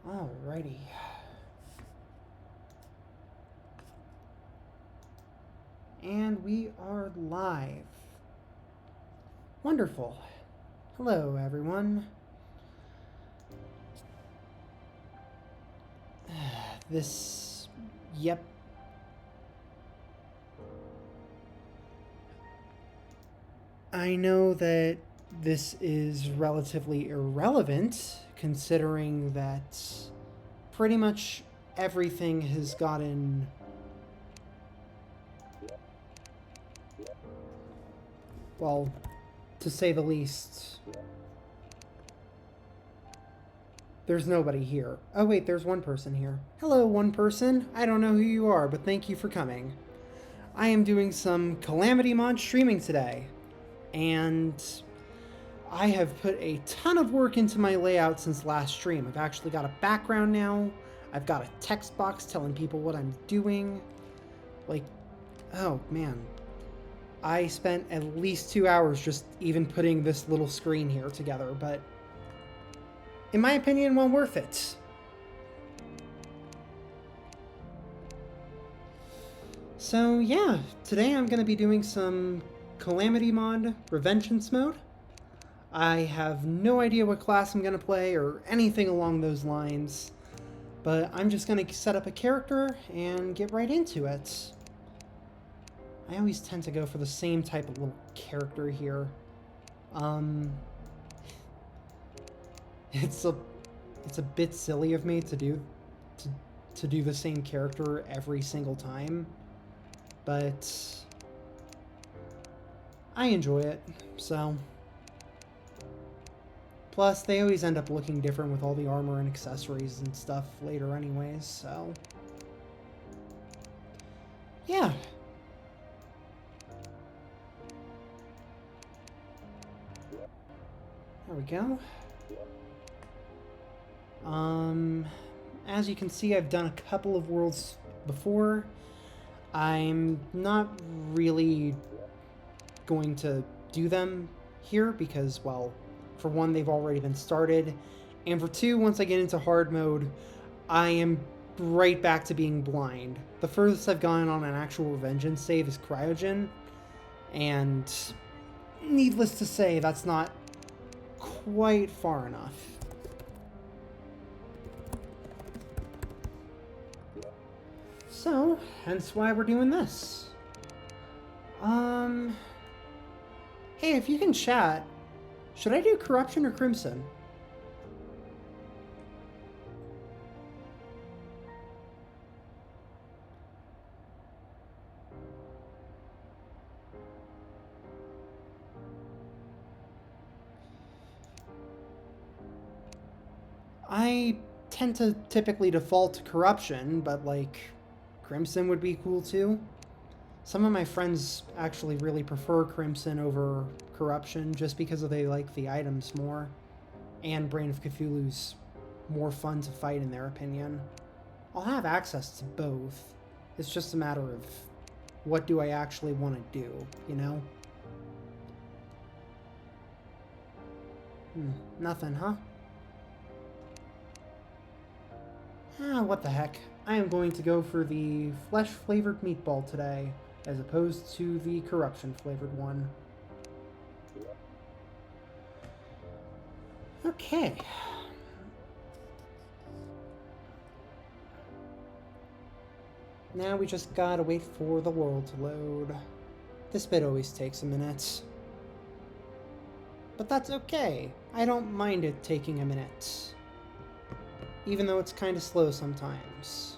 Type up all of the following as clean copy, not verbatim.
Alrighty. And we are live. Wonderful. Hello, everyone. Yep. I know that this is relatively irrelevant, considering that pretty much everything has gotten... well, to say the least, there's nobody here. Oh wait, there's one person here. Hello, one person. I don't know who you are, but thank you for coming. I am doing some Calamity mod streaming today, and I have put a ton of work into my layout since last stream. I've actually got a background now. I've got a text box telling people what I'm doing. Like, oh man. I spent at least 2 hours just even putting this little screen here together, but in my opinion, well worth it. So yeah, today I'm going to be doing some Calamity mod, Revengence mode. I have no idea what class I'm going to play or anything along those lines, but I'm just going to set up a character and get right into it. I always tend to go for the same type of little character here. It's a bit silly of me to do the same character every single time, but I enjoy it. So, plus they always end up looking different with all the armor and accessories and stuff later anyways, so yeah. There we go. As you can see, I've done a couple of worlds before. I'm not really going to do them here because, well, for one, they've already been started, and for two, once I get into hard mode, I am right back to being blind. The furthest I've gone on an actual Revengence save is Cryogen, and needless to say, that's not quite far enough. So, hence why we're doing this. Hey, if you can chat, should I do Corruption or Crimson? I tend to typically default to Corruption, but like, Crimson would be cool too. Some of my friends actually really prefer Crimson over Corruption just because they like the items more, and Brain of Cthulhu's more fun to fight in their opinion. I'll have access to both. It's just a matter of what do I actually want to do, you know? Nothing, huh? What the heck. I am going to go for the flesh-flavored meatball today, as opposed to the corruption-flavored one. Okay. Now we just gotta wait for the world to load. This bit always takes a minute. But that's okay. I don't mind it taking a minute. Even though it's kind of slow sometimes.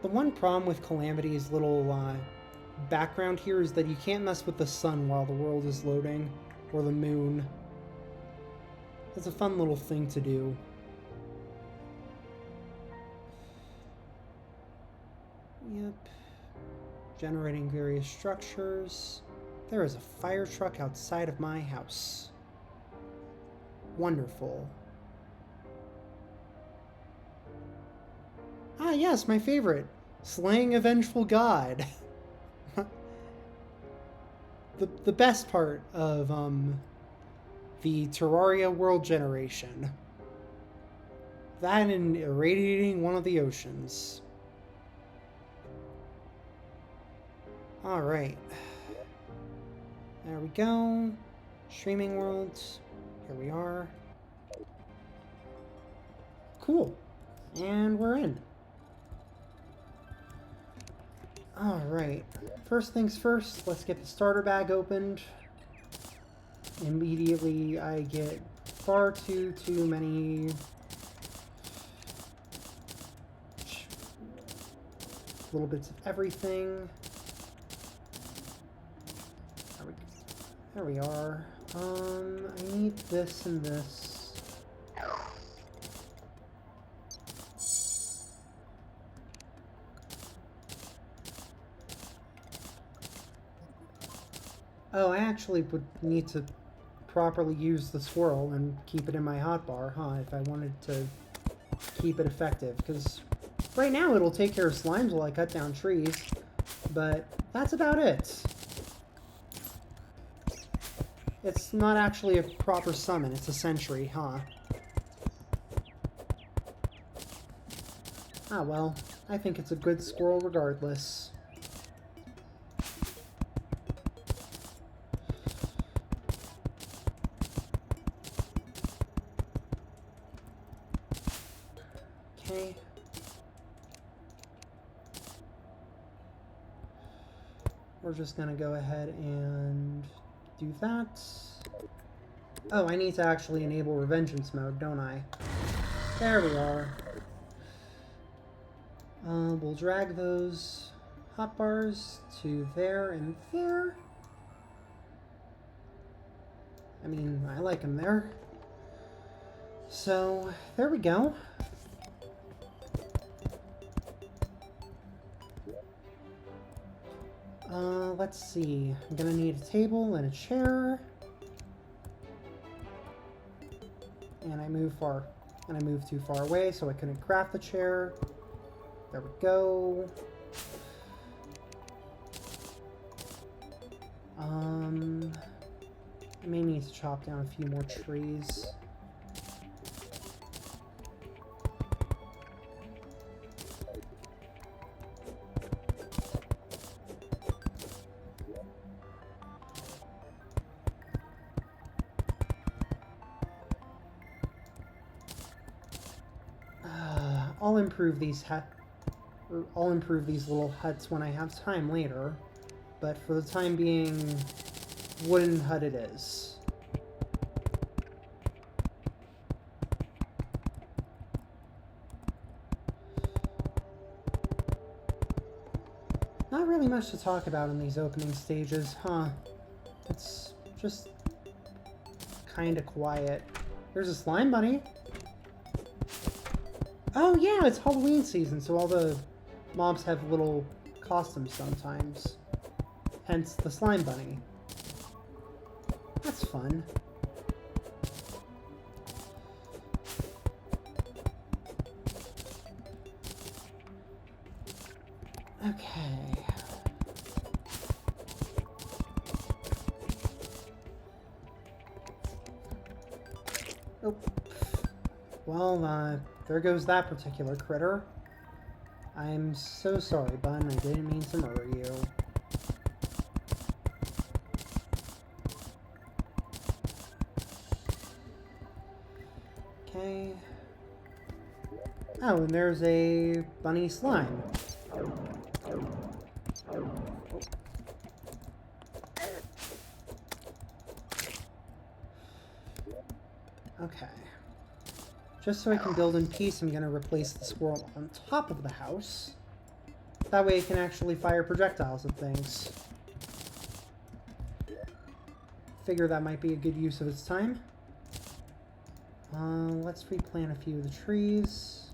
The one problem with Calamity's little background here is that you can't mess with the sun while the world is loading, or the moon. It's a fun little thing to do. Yep. Generating various structures. There is a fire truck outside of my house. Wonderful. Ah, yes, my favorite. Slaying a vengeful god. the best part of the Terraria world generation. That and irradiating one of the oceans. Alright. There we go. Streaming worlds. Here we are. Cool. And we're in. Alright. First things first, let's get the starter bag opened. Immediately I get far too many little bits of everything. There we are. I need this and this. Oh, I actually would need to properly use the swirl and keep it in my hotbar, huh, if I wanted to keep it effective, because right now it'll take care of slimes while I cut down trees, but that's about it. It's not actually a proper summon, it's a sentry, huh? Ah well, I think it's a good squirrel regardless. Okay. We're just gonna go ahead and do that. Oh, I need to actually enable Revengence mode, don't I? There we are. We'll drag those hotbars to there and there. I mean, I like them there. So, there we go. Let's see. I'm gonna need a table and a chair. And I moved too far away, so I couldn't craft the chair. There we go. I may need to chop down a few more trees. I'll improve these little huts when I have time later, but for the time being, wooden hut it is. Not really much to talk about in these opening stages, huh? It's just kinda quiet. There's a slime bunny. Oh yeah, it's Halloween season, so all the mobs have little costumes sometimes. Hence the slime bunny. That's fun. Okay. Oh. Well, there goes that particular critter. I'm so sorry, Bun. I didn't mean to murder you. Okay. Oh, and there's a bunny slime. Okay. Just so I can build in peace, I'm going to replace the squirrel on top of the house. That way it can actually fire projectiles at things. Figure that might be a good use of its time. Let's replant a few of the trees.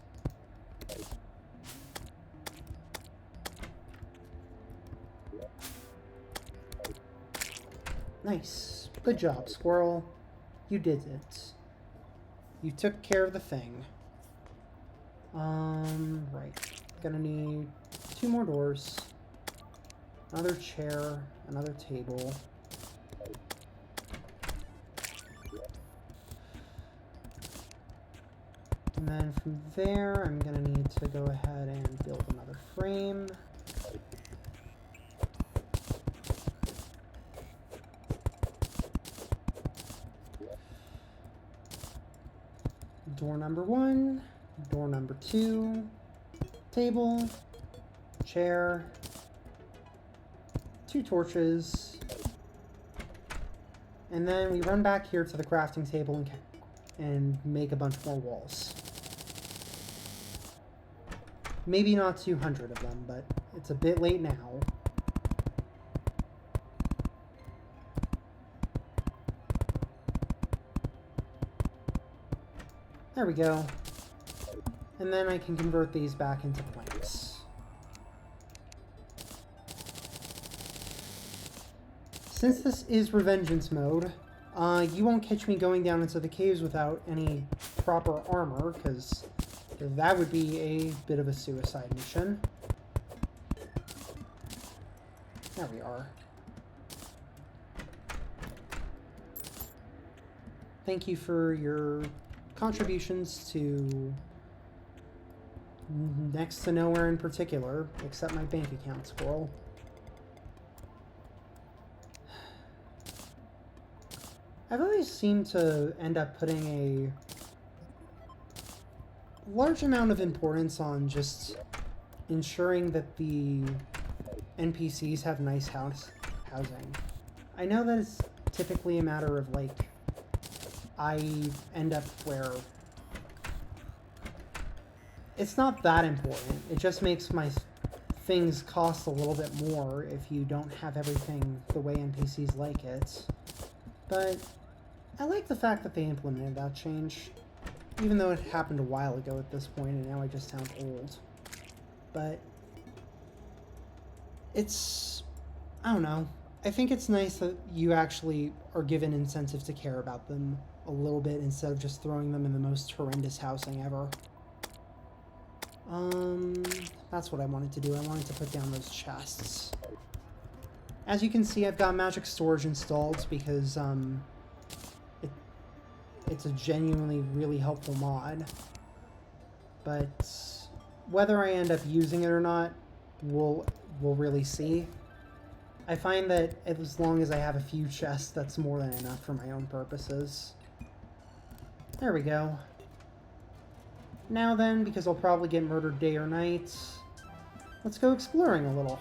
Nice. Good job, squirrel. You did it. You took care of the thing. Right. Gonna need 2 more doors. Another chair. Another table. And then from there, I'm going to need to go ahead and build another frame. Door number 1, door number 2, table, chair, 2 torches, and then we run back here to the crafting table and make a bunch more walls. Maybe not 200 of them, but it's a bit late now. There we go. And then I can convert these back into planks. Since this is Revengence mode, you won't catch me going down into the caves without any proper armor, because that would be a bit of a suicide mission. There we are. Thank you for your contributions to next to nowhere in particular, except my bank account, squirrel. I've always seemed to end up putting a large amount of importance on just ensuring that the NPCs have nice housing. I know that it's typically a matter of, like, I end up where it's not that important. It just makes my things cost a little bit more if you don't have everything the way NPCs like it. But I like the fact that they implemented that change, even though it happened a while ago at this point, and now I just sound old. But it's, I don't know. I think it's nice that you actually are given incentive to care about them a little bit instead of just throwing them in the most horrendous housing ever. That's what I wanted to do. I wanted to put down those chests. As you can see, I've got magic storage installed because, it's a genuinely really helpful mod. But whether I end up using it or not, we'll really see. I find that as long as I have a few chests, that's more than enough for my own purposes. There we go. Now then, because I'll probably get murdered day or night, let's go exploring a little.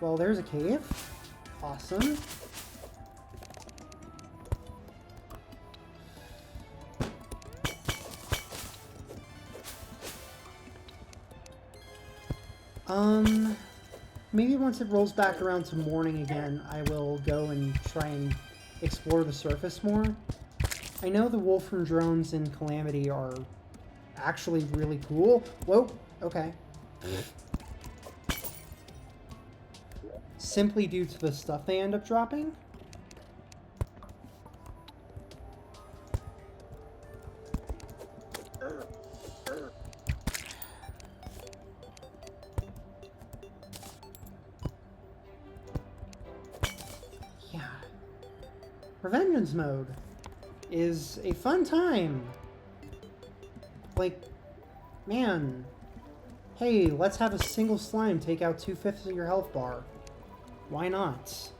Well, there's a cave. Awesome. Maybe once it rolls back around to morning again, I will go and try and explore the surface more. I know the Wolfram drones in Calamity are actually really cool. Whoa, okay. Simply due to the stuff they end up dropping. Yeah. Revengence mode is a fun time. Like, man, hey, let's have a single slime take out 2/5 of your health bar. Why not?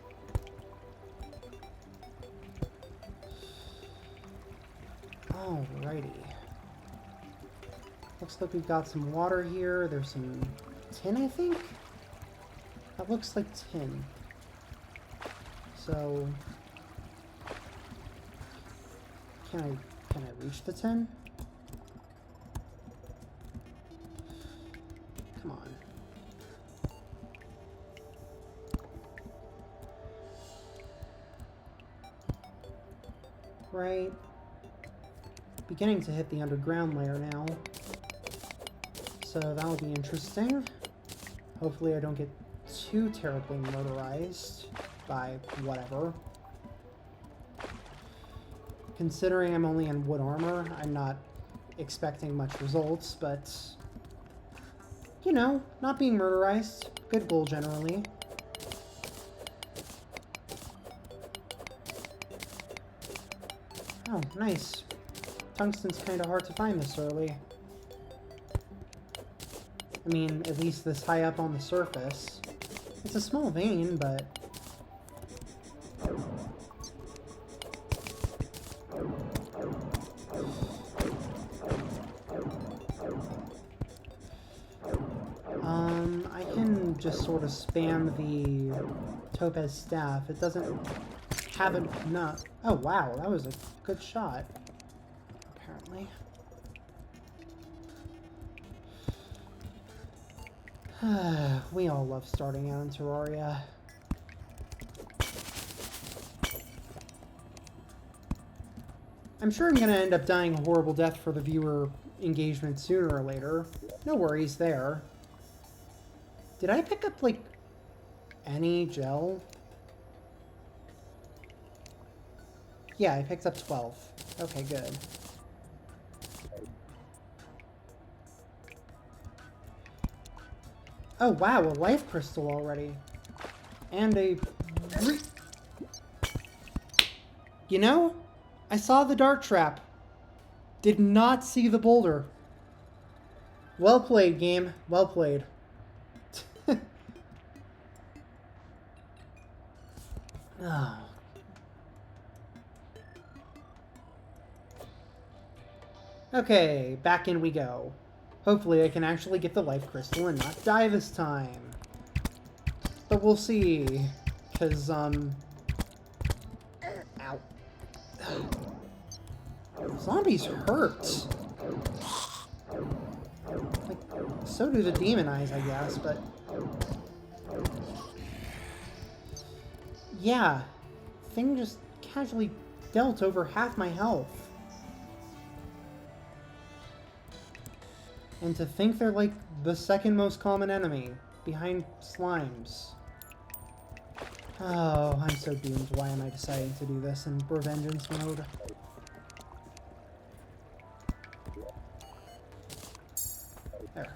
Alrighty. Looks like we've got some water here. There's some tin, I think? That looks like tin. So can I reach the tin? Come on. Right. Beginning to hit the underground layer now. So that'll be interesting. Hopefully I don't get too terribly murderized by whatever. Considering I'm only in wood armor, I'm not expecting much results, but you know, not being murderized, good goal generally. Oh, nice. Tungsten's kind of hard to find this early. I mean, at least this high up on the surface. It's a small vein, but... I can just sort of spam the topaz staff. It doesn't have enough... Oh, wow, that was a good shot. Apparently. We all love starting out in Terraria. I'm sure I'm gonna end up dying a horrible death for the viewer engagement sooner or later. No worries there. Did I pick up, like, any gel? Yeah, I picked up 12. Okay, good. Oh, wow, a life crystal already. And a... You know, I saw the dart trap. Did not see the boulder. Well played, game. Well played. Oh. Okay, back in we go. Hopefully I can actually get the life crystal and not die this time. But we'll see. Because, Ow. Zombies hurt. Like, so do the demon eyes, I guess, but... Yeah. Thing just casually dealt over half my health. And to think they're like the second most common enemy, behind slimes. Oh, I'm so doomed. Why am I deciding to do this in Revengence mode? There.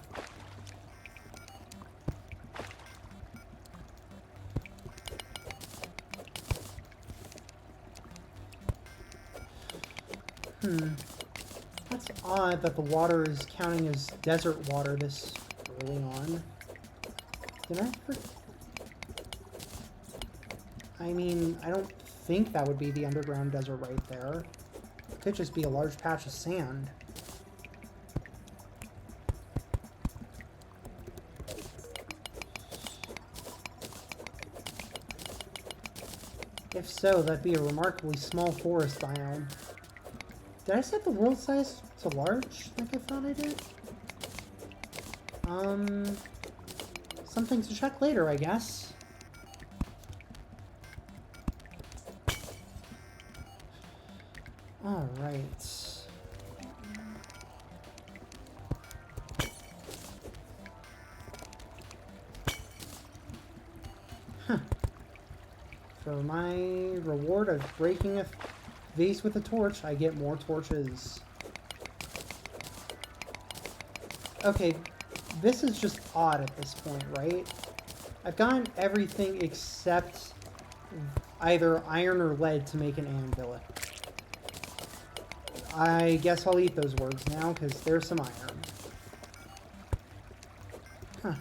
That's odd that the water is counting as desert water this early on. Did I mean, I don't think that would be the underground desert right there. It could just be a large patch of sand. If so, that'd be a remarkably small forest biome. Did I set the world size to large, like I thought I did? Something to check later, I guess. Alright. Huh. For my reward of breaking a vase with a torch, I get more torches. Okay, this is just odd at this point, right? I've gotten everything except either iron or lead to make an anvil. I guess I'll eat those words now, because there's some iron. Huh.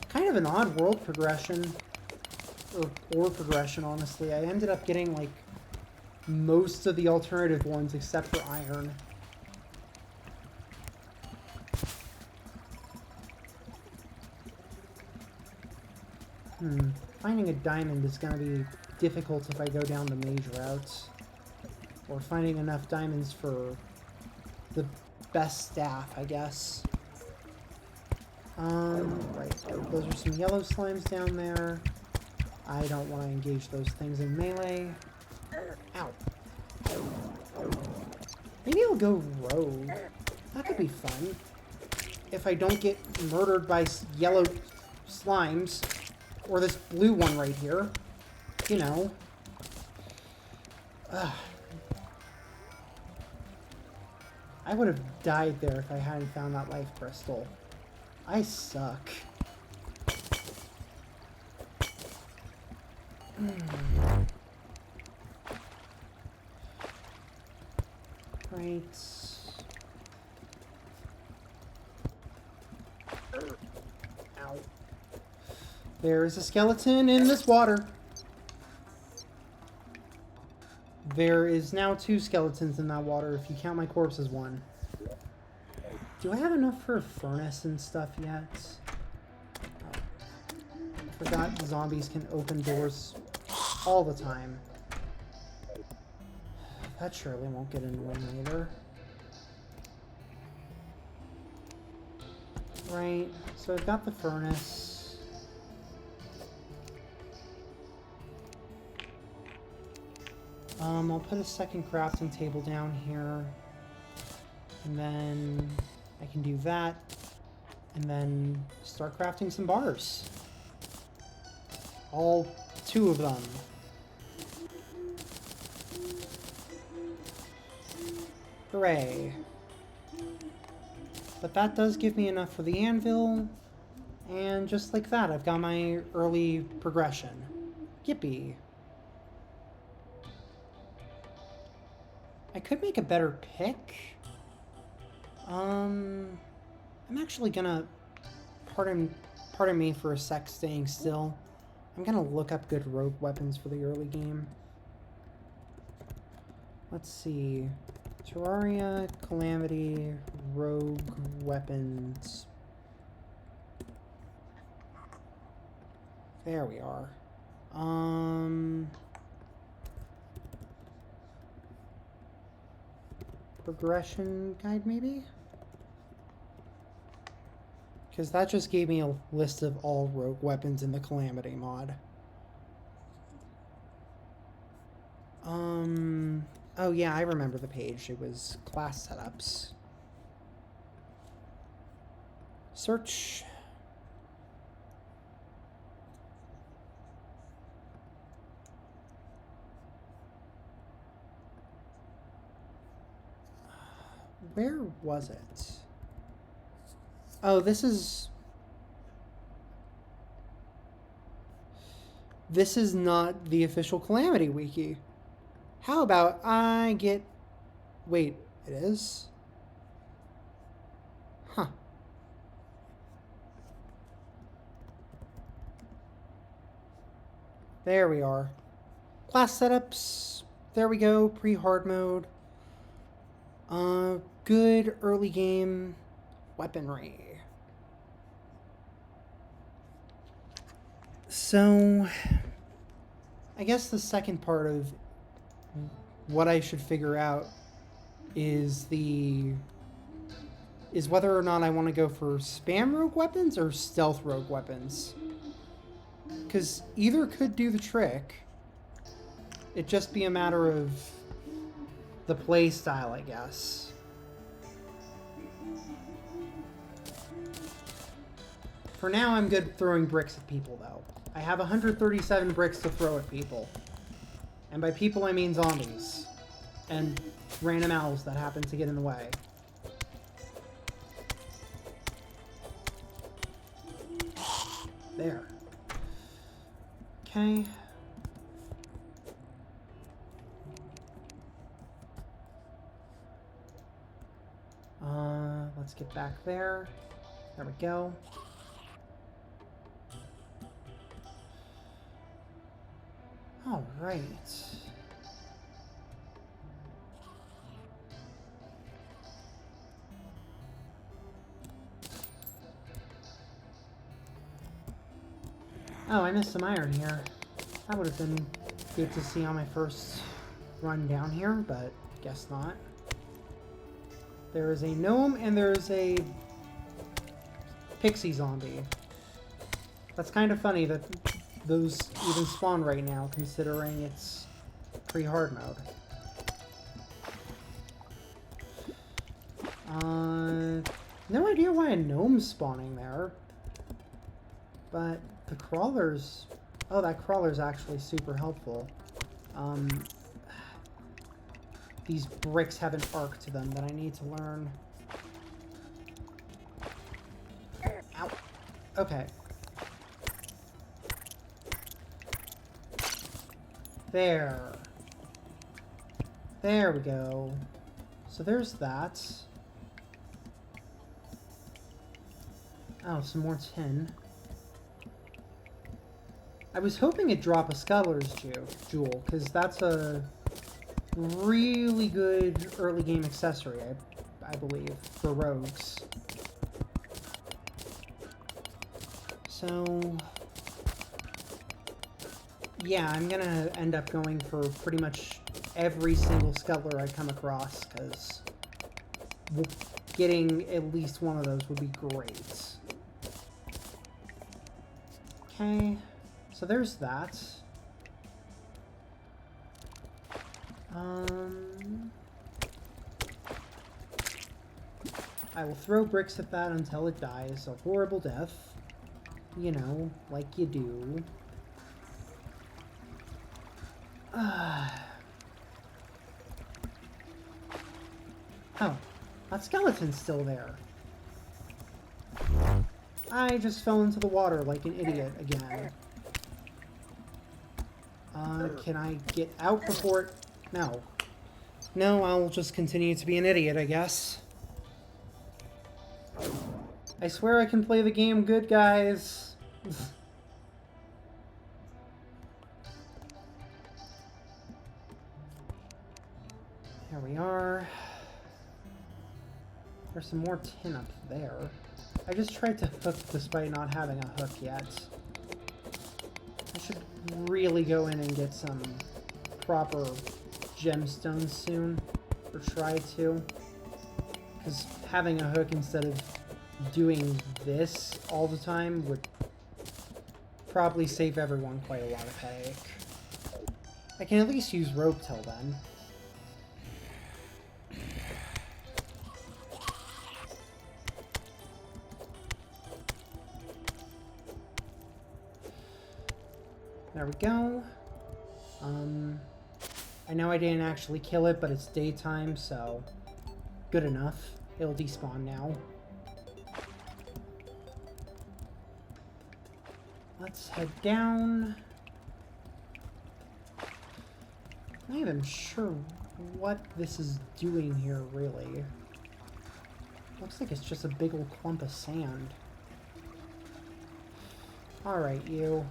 Kind of an odd world progression. Or progression, honestly. I ended up getting, like, most of the alternative ones except for iron. Finding a diamond is going to be difficult if I go down the mage route. Or finding enough diamonds for the best staff, I guess. Right. Those are some yellow slimes down there. I don't want to engage those things in melee. Ow. Maybe I'll go rogue. That could be fun. If I don't get murdered by yellow slimes. Or this blue one right here. You know. Ugh. I would have died there if I hadn't found that life crystal. I suck. Right. Ow. There is a skeleton in this water. There is now 2 skeletons in that water, if you count my corpse as 1. Do I have enough for a furnace and stuff yet? Oh. I forgot zombies can open doors all the time. That surely won't get annoying later. Right, so I've got the furnace. I'll put a second crafting table down here. And then I can do that. And then start crafting some bars. All 2 of them. Hooray. But that does give me enough for the anvil. And just like that, I've got my early progression. Yippee. I could make a better pick. I'm actually gonna, pardon me for a sec staying still. I'm gonna look up good rogue weapons for the early game. Let's see. Terraria, Calamity, rogue weapons. There we are. Progression guide, maybe? Because that just gave me a list of all rogue weapons in the Calamity mod. Oh yeah, I remember the page. It was class setups. Search. Where was it? Oh, this is not the official Calamity wiki. How about I get... Wait, it is? Huh. There we are. Class setups. There we go. Pre-hard mode. Good early game weaponry. So, I guess the second part of what I should figure out is whether or not I want to go for spam rogue weapons or stealth rogue weapons. Because either could do the trick. It'd just be a matter of the play style, I guess. For now, I'm good throwing bricks at people, though. I have 137 bricks to throw at people. And by people, I mean zombies. And random owls that happen to get in the way. There. Okay. Let's get back there. There we go. All right. Oh, I missed some iron here. That would have been good to see on my first run down here, but guess not. There is a gnome and there is a pixie zombie. That's kind of funny that those even spawn right now, considering it's pre-hard mode. No idea why a gnome's spawning there. But the crawlers... Oh, that crawler's actually super helpful. These bricks have an arc to them that I need to learn. Ow. Okay. There. There we go. So there's that. Oh, some more tin. I was hoping it'd drop a Scholar's Jewel, because that's a really good early game accessory, I believe, for rogues. So, yeah, I'm gonna end up going for pretty much every single scuttler I come across, because getting at least one of those would be great. Okay, so there's that. I will throw bricks at that until it dies a horrible death. You know, like you do. Oh, that skeleton's still there. I just fell into the water like an idiot again. Can I get out before it... No. No, I'll just continue to be an idiot, I guess. I swear I can play the game good, guys. Here we are. There's some more tin up there. I just tried to hook despite not having a hook yet. I should really go in and get some proper gemstones soon. Or try to. Because having a hook instead of doing this all the time would probably save everyone quite a lot of headache. I can at least use rope till then. There we go. I know I didn't actually kill it, but it's daytime, so good enough. It'll despawn now. Let's head down. I'm not even sure what this is doing here, really. Looks like it's just a big old clump of sand. Alright, you.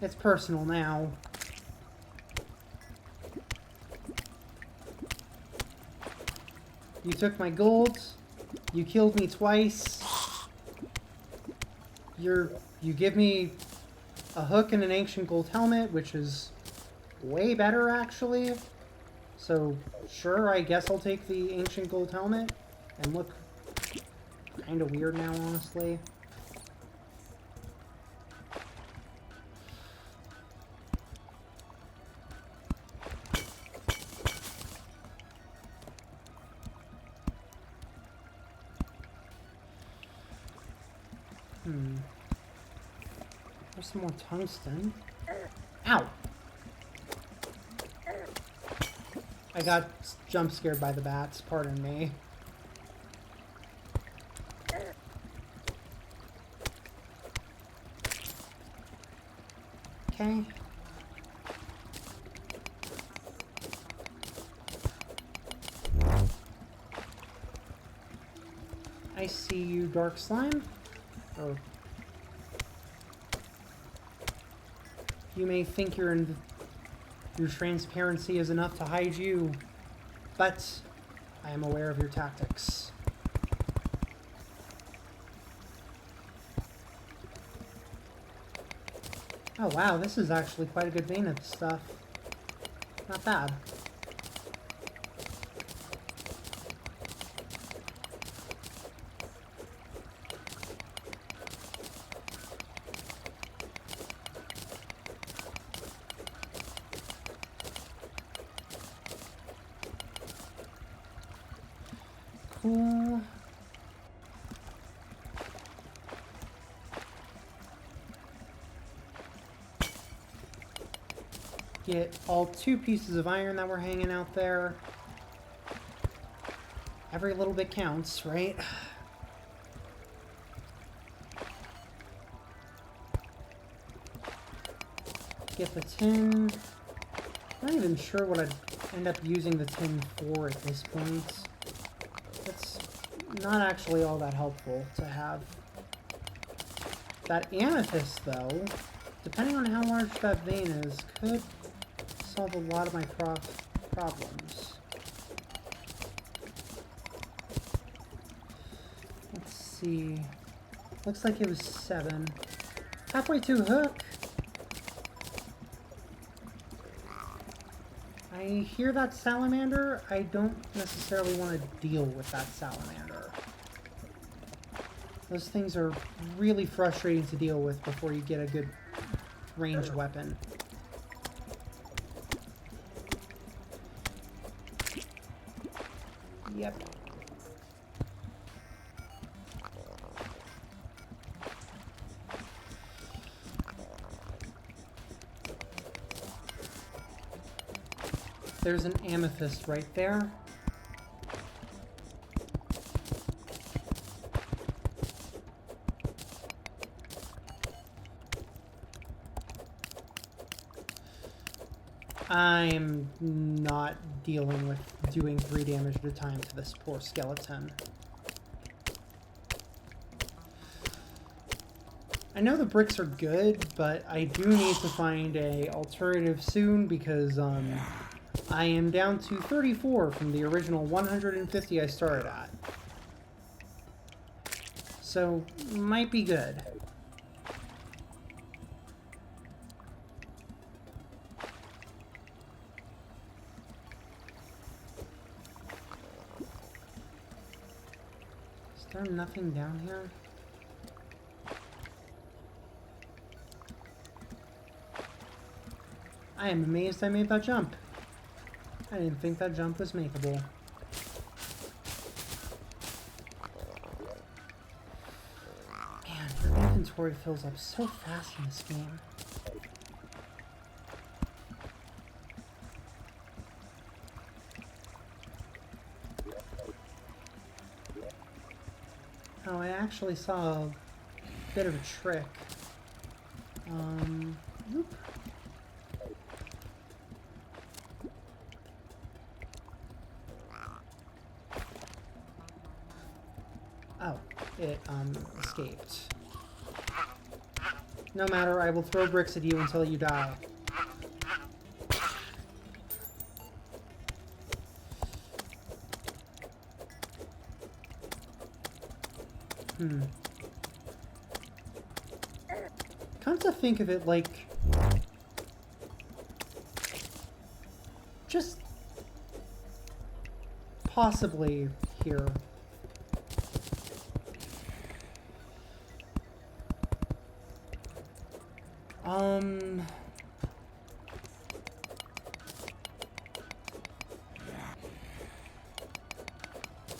It's personal now. You took my gold. You killed me twice. You give me a hook and an ancient gold helmet, which is way better, actually. So, sure, I guess I'll take the ancient gold helmet and look kind of weird now, honestly. There's some more tungsten. Ow! I got jump scared by the bats, pardon me. Okay. I see you, dark slime. Or you may think your transparency is enough to hide you, but I am aware of your tactics. Oh wow, this is actually quite a good vein of stuff. Not bad. Cool. Get all 2 pieces of iron that were hanging out there. Every little bit counts, right? Get the tin. I'm not even sure what I'd end up using the tin 4 at this point. That's not actually all that helpful to have. That amethyst, though, depending on how large that vein is, could solve a lot of my problems. Let's see. Looks like it was 7. Halfway to hook. I hear that salamander. I don't necessarily want to deal with that salamander. Those things are really frustrating to deal with before you get a good ranged weapon. Yep. There's an amethyst right there. I'm not dealing with doing 3 damage at a time to this poor skeleton. I know the bricks are good, but I do need to find a alternative soon because I am down to 34 from the original 150 I started at. So, might be good. Is there nothing down here? I am amazed I made that jump. I didn't think that jump was makeable. Man, your inventory fills up so fast in this game. Oh, I actually saw a bit of a trick. Whoop. Oh, it, escaped. No matter, I will throw bricks at you until you die. Come to think of it, like, just possibly here.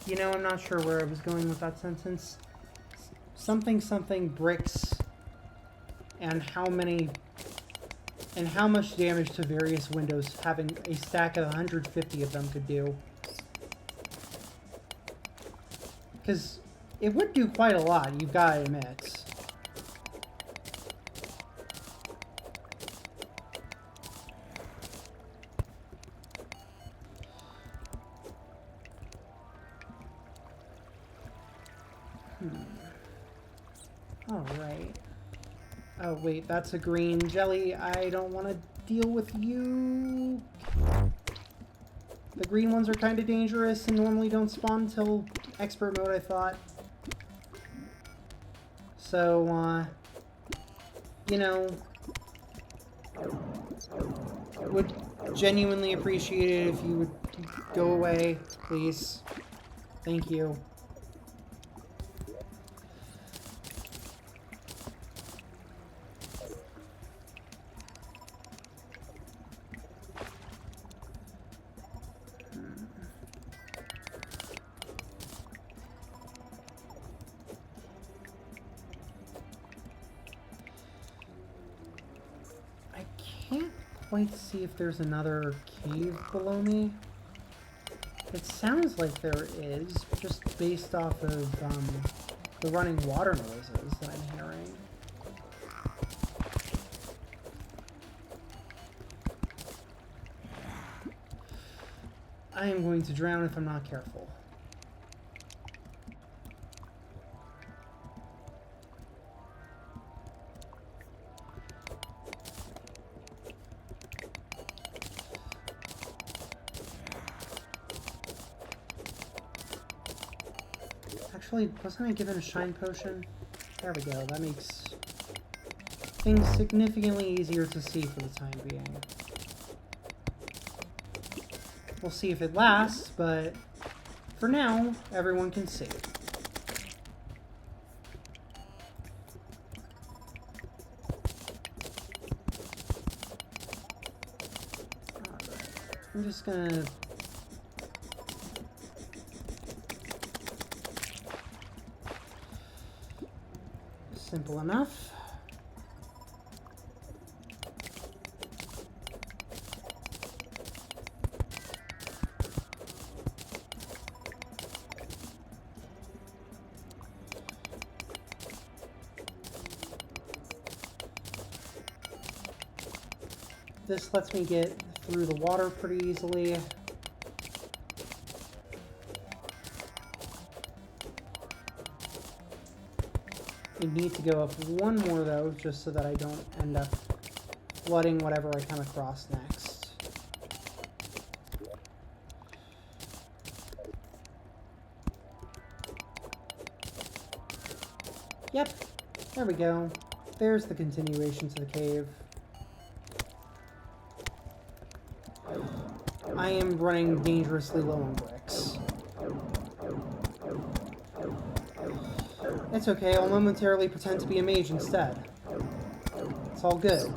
You know, I'm not sure where I was going with that sentence. Something, something, bricks, and how much damage to various windows having a stack of 150 of them could do. Because it would do quite a lot, you've got to admit. Alright. Oh, wait, that's a green jelly. I don't want to deal with you. The green ones are kind of dangerous and normally don't spawn until expert mode, I thought. So, you know, would genuinely appreciate it if you would go away, please. Thank you. Quite see if there's another cave below me. It sounds like there is, just based off of the running water noises that I'm hearing. I am going to drown if I'm not careful. Actually, wasn't I given a shine potion? There we go. That makes things significantly easier to see for the time being. We'll see if it lasts, but for now, everyone can see. Alright, I'm just gonna... Simple enough. This lets me get through the water pretty easily. I need to go up one more though, just so that I don't end up flooding whatever I come across next. Yep, there we go. There's the continuation to the cave. I am running dangerously low on bricks. It's okay, I'll momentarily pretend to be a mage instead. It's all good.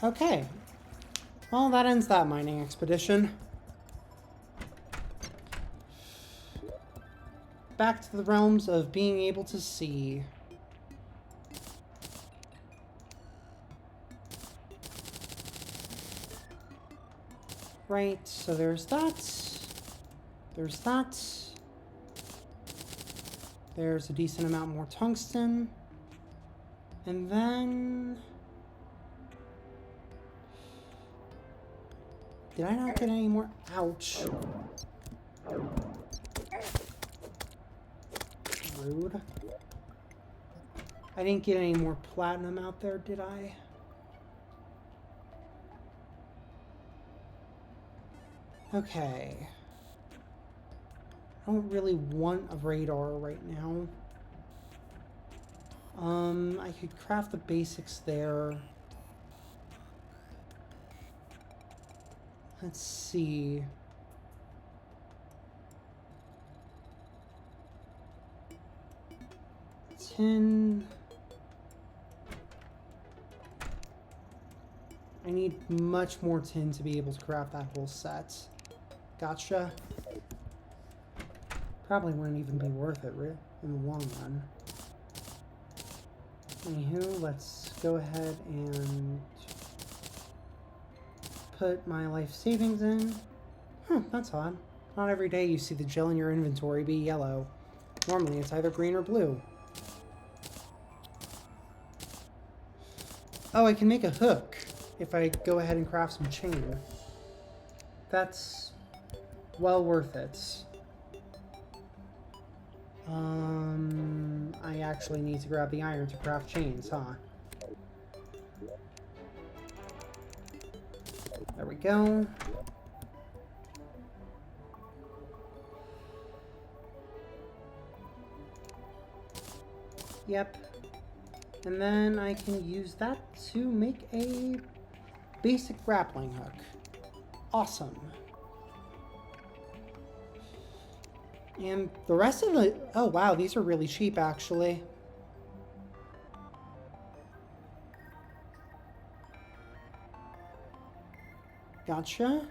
Okay. Well, that ends that mining expedition. Back to the realms of being able to see. Right, so there's that. There's that. There's a decent amount more tungsten. And then... Did I not get any more? Ouch. Rude. I didn't get any more platinum out there, did I? Okay. I don't really want a radar right now. I could craft the basics there. Let's see. Tin. I need much more tin to be able to craft that whole set. Gotcha. Probably wouldn't even be worth it in the long run. Anywho, let's go ahead and put my life savings in. Huh, that's odd. Not every day you see the gel in your inventory be yellow. Normally it's either green or blue. Oh, I can make a hook if I go ahead and craft some chain. That's well worth it. I actually need to grab the iron to craft chains, huh? There we go. Yep. And then I can use that to make a basic grappling hook. Awesome. And the rest of the... Oh, wow, these are really cheap, actually. Gotcha.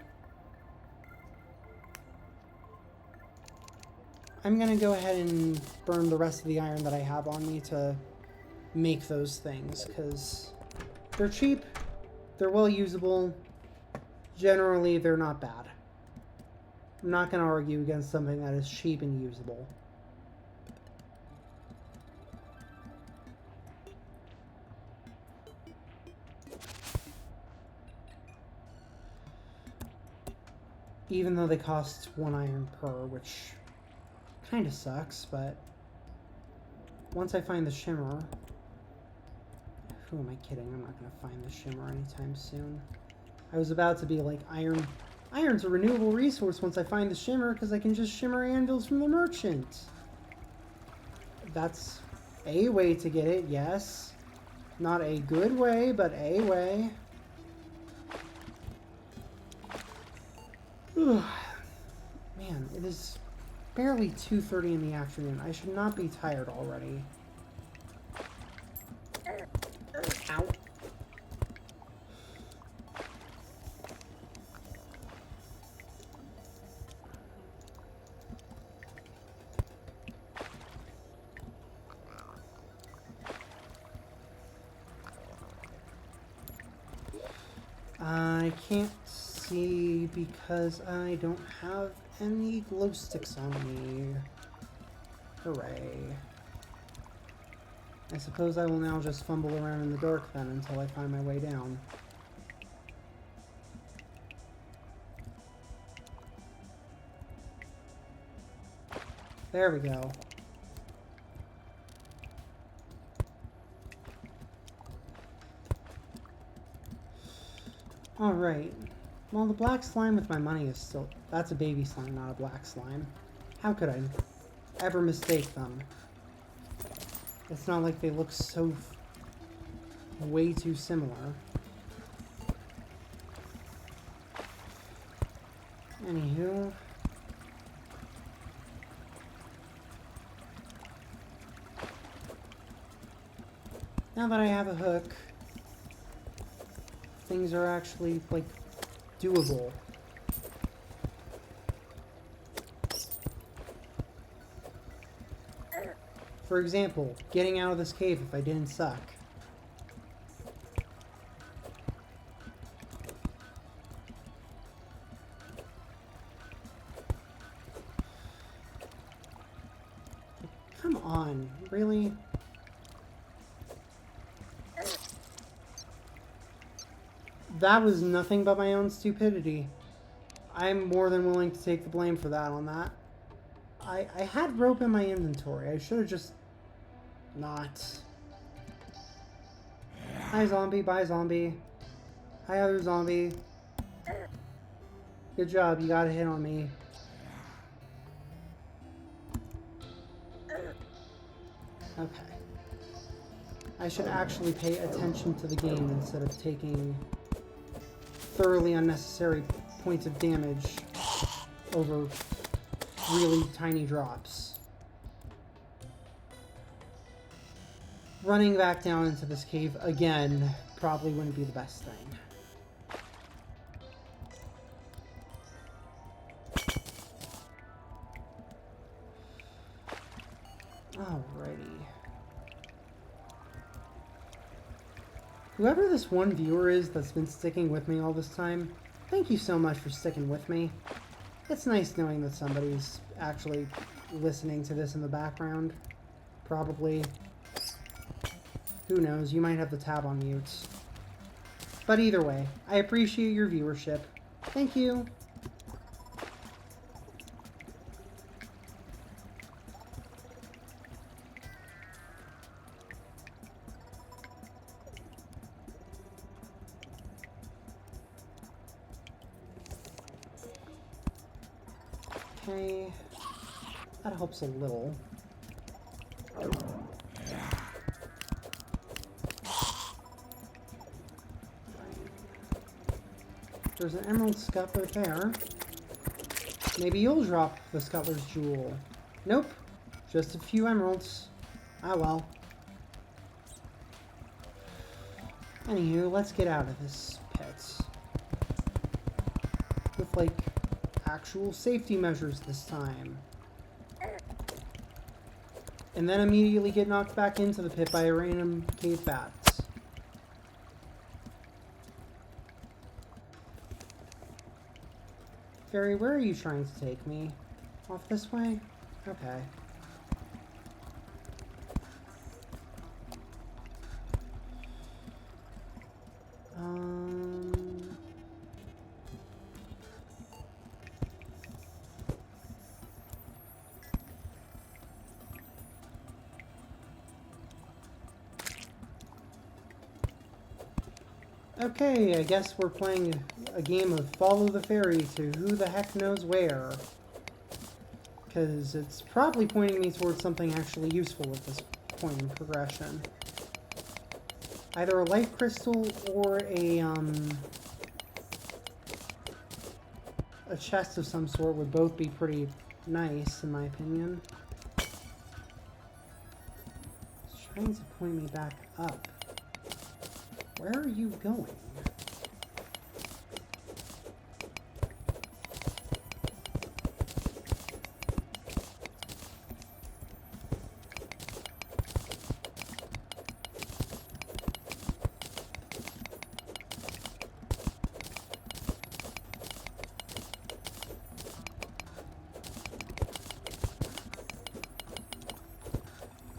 I'm gonna go ahead and burn the rest of the iron that I have on me to make those things, because they're cheap, they're well usable, generally they're not bad. I'm not going to argue against something that is cheap and usable. Even though they cost 1 iron per, which kind of sucks, but once I find the shimmer... Who am I kidding? I'm not going to find the shimmer anytime soon. I was about to be like, Iron's a renewable resource once I find the shimmer, because I can just shimmer anvils from the merchant. That's a way to get it, yes. Not a good way, but a way. Ugh. Man, it is barely 2:30 in the afternoon. I should not be tired already. Ow. I can't see because I don't have any glow sticks on me. Hooray. I suppose I will now just fumble around in the dark then until I find my way down. There we go. Alright. Well, the black slime with my money is still... That's a baby slime, not a black slime. How could I ever mistake them? It's not like they look so... way too similar. Anywho... Now that I have a hook... things are actually, like, doable. For example, getting out of this cave if I didn't suck. Come on, really? That was nothing but my own stupidity. I'm more than willing to take the blame for that on that. I had rope in my inventory. I should have just not. Hi zombie, bye zombie. Hi other zombie. Good job, you got a hit on me. Okay. I should actually pay attention to the game instead of taking thoroughly unnecessary points of damage over really tiny drops. Running back down into this cave again probably wouldn't be the best thing. Alrighty. Whoever this one viewer is that's been sticking with me all this time, thank you so much for sticking with me. It's nice knowing that somebody's actually listening to this in the background. Probably. Who knows, you might have the tab on mute. But either way, I appreciate your viewership. Thank you. Okay, that helps a little. There's an emerald scuttler there. Maybe you'll drop the scuttler's jewel. Nope, just a few emeralds. Ah well. Anywho, let's get out of this pit. With, like, actual safety measures this time. And then immediately get knocked back into the pit by a random cave bats. Fairy, where are you trying to take me? Off this way? Okay. Okay, I guess we're playing a game of follow the fairy to who the heck knows where. Because it's probably pointing me towards something actually useful at this point in progression. Either a life crystal or a chest of some sort would both be pretty nice, in my opinion. It's trying to point me back up. Where are you going?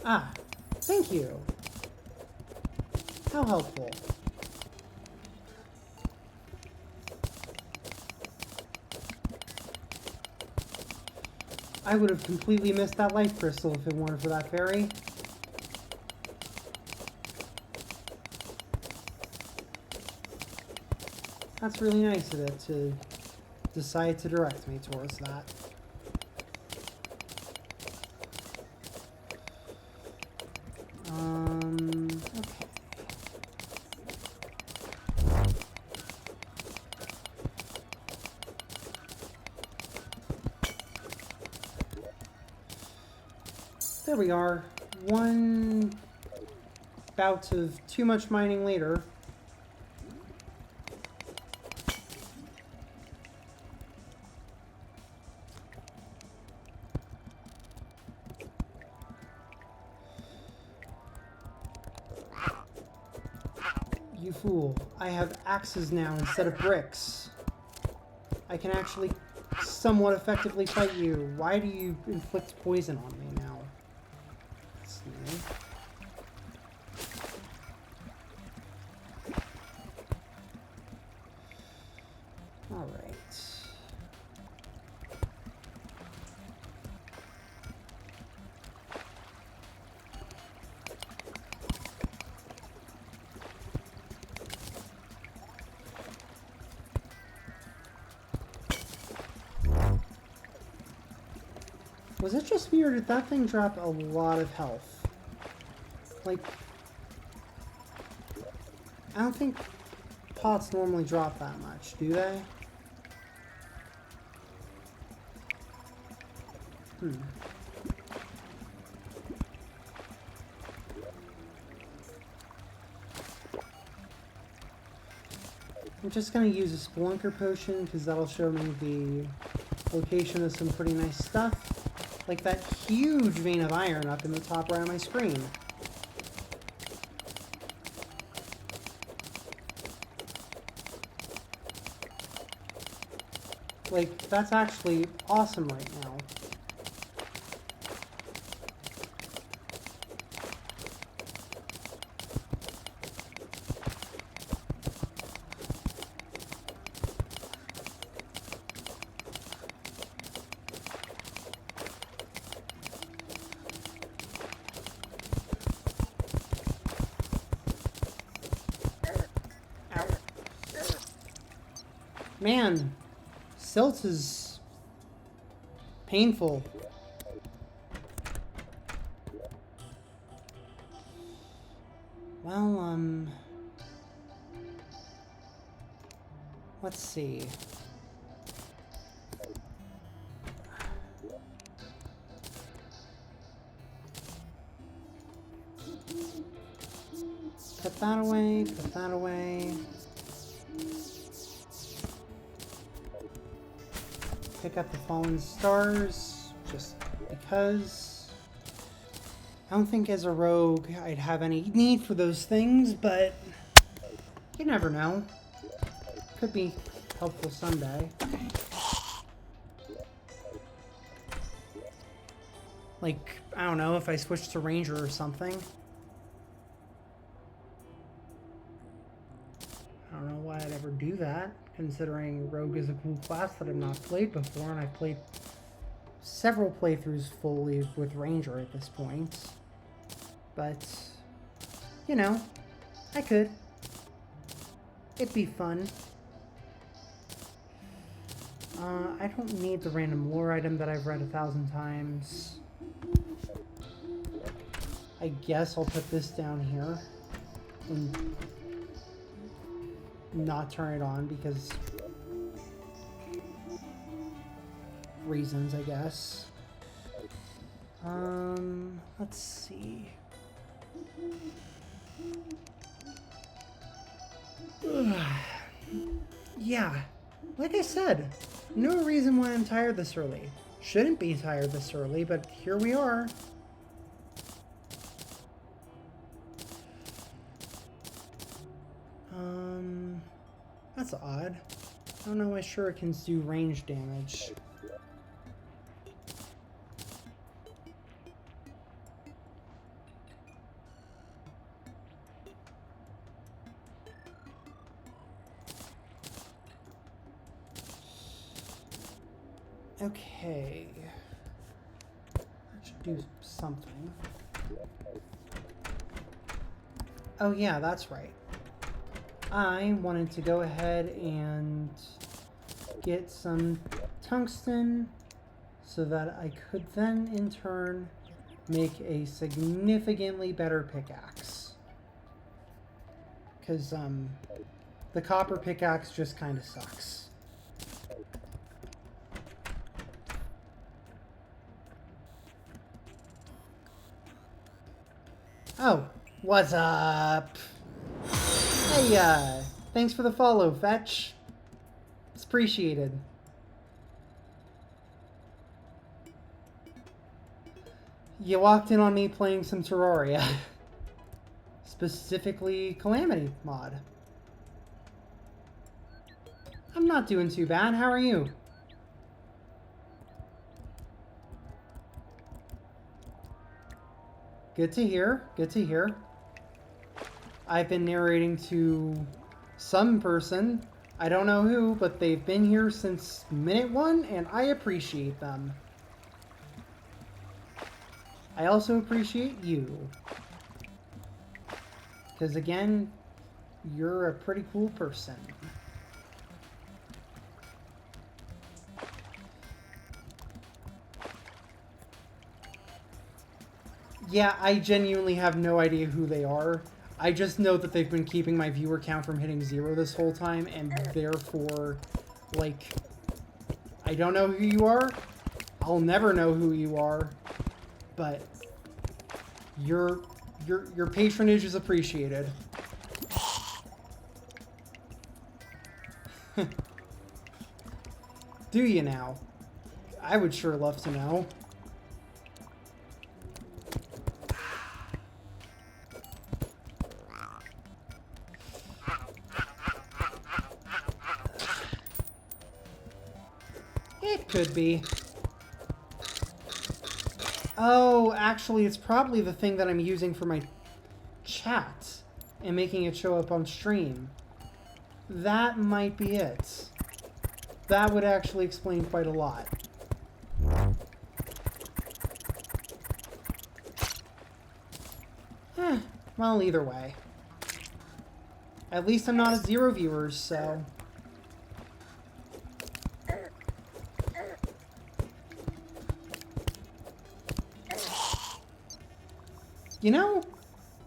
Ah, thank you. How helpful. I would have completely missed that life crystal if it weren't for that fairy. That's really nice of it to decide to direct me towards that. Okay. There we are. One bout of too much mining later. You fool. I have axes now instead of bricks. I can actually somewhat effectively fight you. Why do you inflict poison on me now? That's new. Alright. Was it just me, or did that thing drop a lot of health? Like, I don't think pots normally drop that much, do they? I'm just gonna use a Spelunker potion because that'll show me the location of some pretty nice stuff. Like that huge vein of iron up in the top right of my screen. Like, that's actually awesome right now. Man, silt is painful. Well, let's see. Put that away, put that away. Pick up the fallen stars, just because. I don't think as a rogue I'd have any need for those things, but you never know. Could be helpful someday. Like, I don't know, if I switched to Ranger or something. I don't know why I'd ever do that, considering Rogue is a cool class that I've not played before, and I've played several playthroughs fully with Ranger at this point. But, you know, I could. It'd be fun. I don't need the random lore item that I've read 1,000 times. I guess I'll put this down here and not turn it on because reasons, I guess. Let's see. Yeah, like I said, no reason why I'm tired this early. Shouldn't be tired this early, but here we are. That's odd. I don't know why shurikens do range damage. Okay. That should do something. Oh yeah, that's right. I wanted to go ahead and get some tungsten so that I could then in turn make a significantly better pickaxe. Because the copper pickaxe just kind of sucks. Oh, what's up? Hey, thanks for the follow, Fetch. It's appreciated. You walked in on me playing some Terraria. Specifically, Calamity mod. I'm not doing too bad. How are you? Good to hear. Good to hear. I've been narrating to some person. I don't know who, but they've been here since minute 1, and I appreciate them. I also appreciate you. Because again, you're a pretty cool person. Yeah, I genuinely have no idea who they are. I just know that they've been keeping my viewer count from hitting 0 this whole time, and therefore, like, I don't know who you are. I'll never know who you are, but your patronage is appreciated. Do you now? I would sure love to know. It could be. Oh, actually, it's probably the thing that I'm using for my chat and making it show up on stream. That might be it. That would actually explain quite a lot. Well, either way. At least I'm not at 0 viewers, so... You know,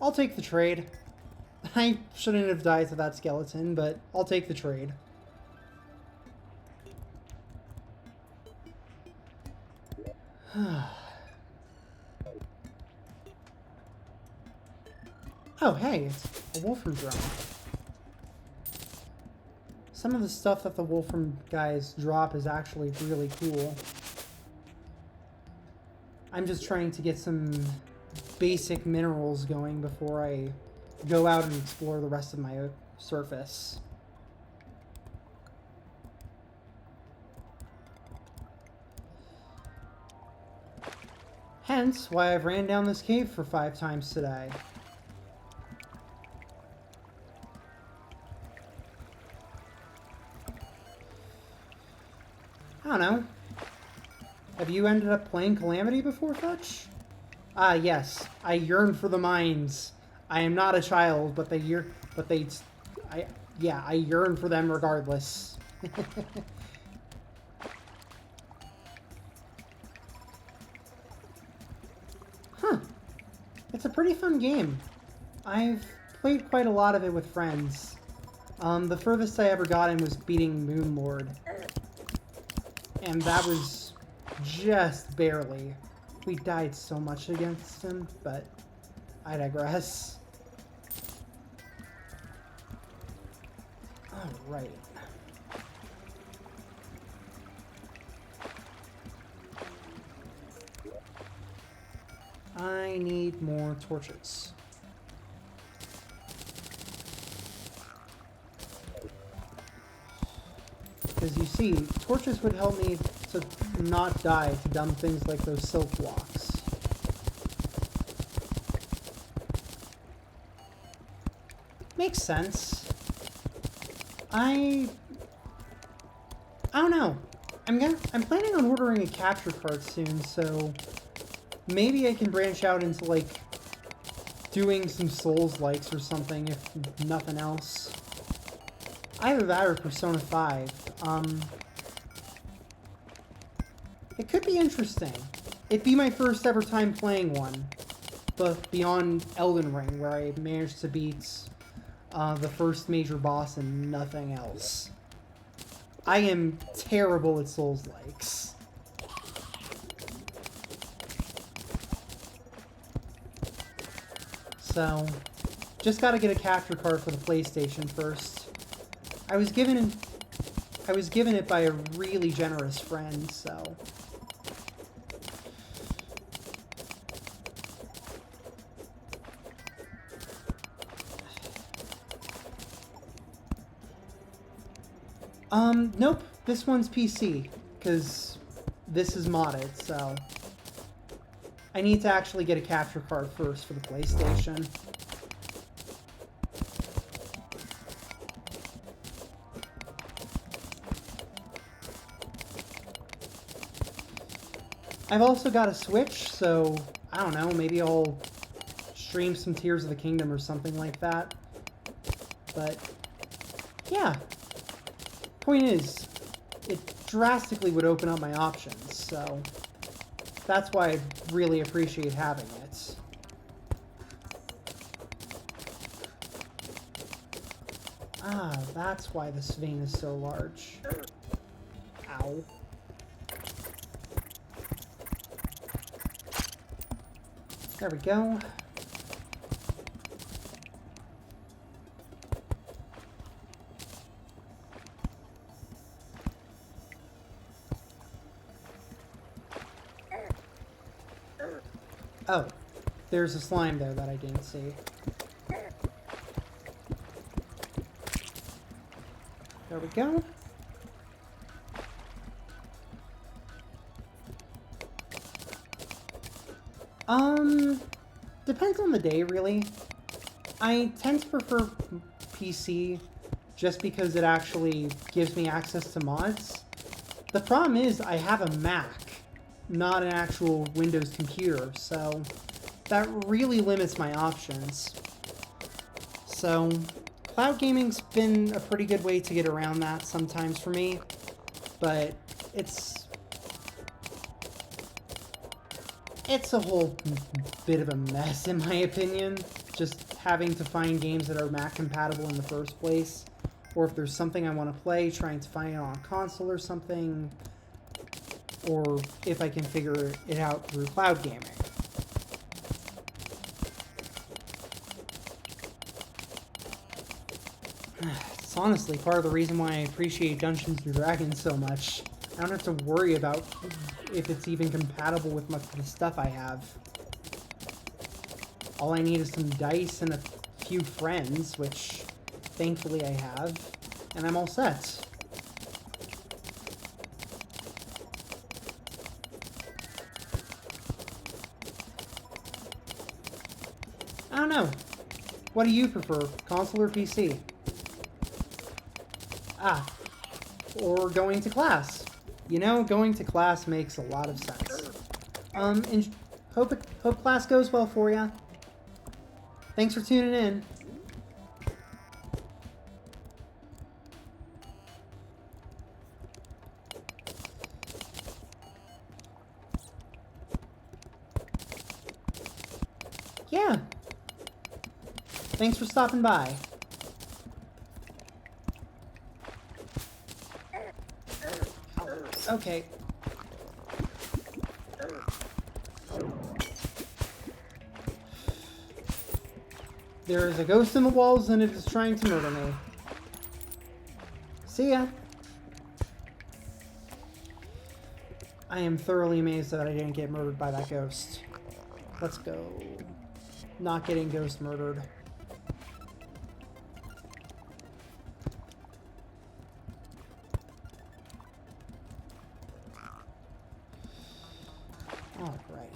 I'll take the trade. I shouldn't have died to that skeleton, but I'll take the trade. Oh, hey, it's a Wolfram drone. Some of the stuff that the Wolfram guys drop is actually really cool. I'm just trying to get some basic minerals going before I go out and explore the rest of my surface. Hence why I've ran down this cave for 5 times today. I don't know. Have you ended up playing Calamity before, Fetch? Ah, yes. I yearn for the mines. I am not a child, but I yearn for them regardless. Huh. It's a pretty fun game. I've played quite a lot of it with friends. The furthest I ever got in was beating Moonlord. And that was just barely. We died so much against him, but I digress. Alright. I need more torches. Because you see, torches would help me to not die to dumb things like those silk blocks. Makes sense. I don't know. I'm planning on ordering a capture card soon, so maybe I can branch out into like doing some Souls-likes or something, if nothing else. Either that or Persona 5. It could be interesting. It'd be my first ever time playing one, but beyond Elden Ring, where I managed to beat the first major boss and nothing else. I am terrible at Souls-likes. So, just gotta get a capture card for the PlayStation first. I was given it by a really generous friend, so... Nope. This one's PC, because this is modded, so... I need to actually get a capture card first for the PlayStation. I've also got a Switch, so I don't know, maybe I'll stream some Tears of the Kingdom or something like that. But, yeah. Point is, it drastically would open up my options, so that's why I really appreciate having it. Ah, that's why this vein is so large. Ow. There we go. Oh, there's a slime there that I didn't see. There we go. Depends on the day, really. I tend to prefer PC just because it actually gives me access to mods. The problem is I have a Mac, not an actual Windows computer, so that really limits my options. So, cloud gaming's been a pretty good way to get around that sometimes for me, but it's a whole bit of a mess in my opinion, just having to find games that are Mac compatible in the first place, or if there's something I want to play, trying to find it on a console or something, or if I can figure it out through cloud gaming. It's honestly part of the reason why I appreciate Dungeons & Dragons so much. I don't have to worry about if it's even compatible with much of the stuff I have. All I need is some dice and a few friends, which thankfully I have, and I'm all set. What do you prefer, console or PC? Ah, or going to class. You know, going to class makes a lot of sense. And hope class goes well for ya. Thanks for tuning in. Yeah. Thanks for stopping by. Okay. There is a ghost in the walls and it is trying to murder me. See ya. I am thoroughly amazed that I didn't get murdered by that ghost. Let's go. Not getting ghost murdered. All right.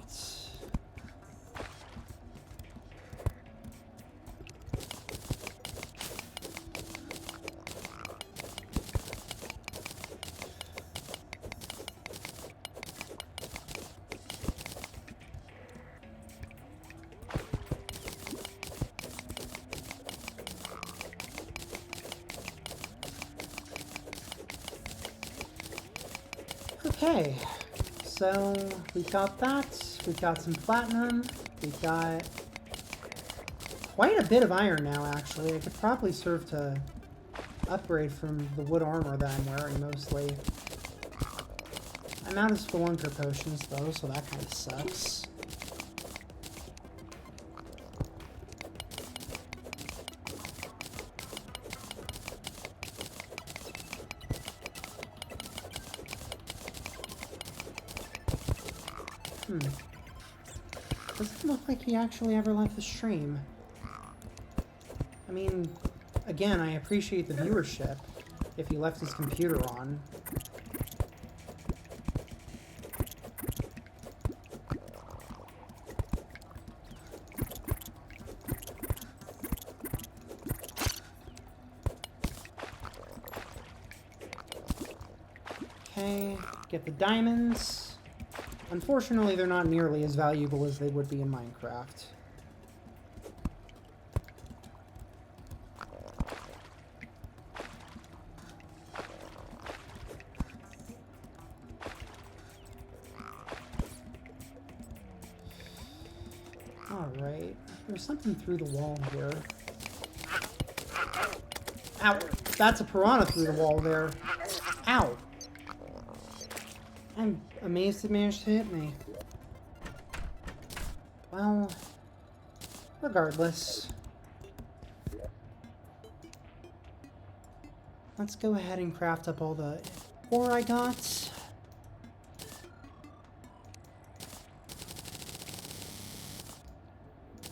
Okay, so we got that. We got some platinum. We got quite a bit of iron now, actually. It could probably serve to upgrade from the wood armor that I'm wearing mostly. I'm out of Spelunker potions, though, so that kind of sucks. Doesn't look like he actually ever left the stream. I mean, again, I appreciate the viewership if he left his computer on. Okay, get the diamonds. Unfortunately, they're not nearly as valuable as they would be in Minecraft. Alright, there's something through the wall here. Ow! That's a piranha through the wall there. Ow! I'm amazed it managed to hit me. Well, regardless. Let's go ahead and craft up all the ore I got.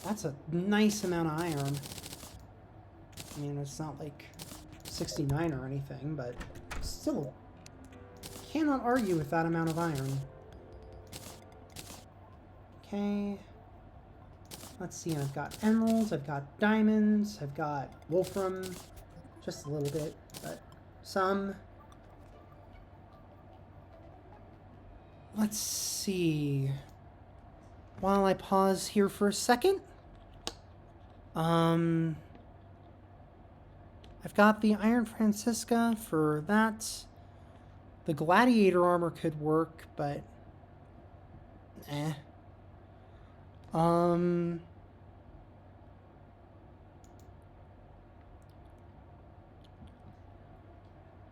That's a nice amount of iron. I mean, it's not like 69 or anything, but still cannot argue with that amount of iron. Okay. Let's see, I've got emeralds, I've got diamonds, I've got wolfram. Just a little bit, but some. Let's see. While I pause here for a second. I've got the Iron Francisca for that. The gladiator armor could work, but eh.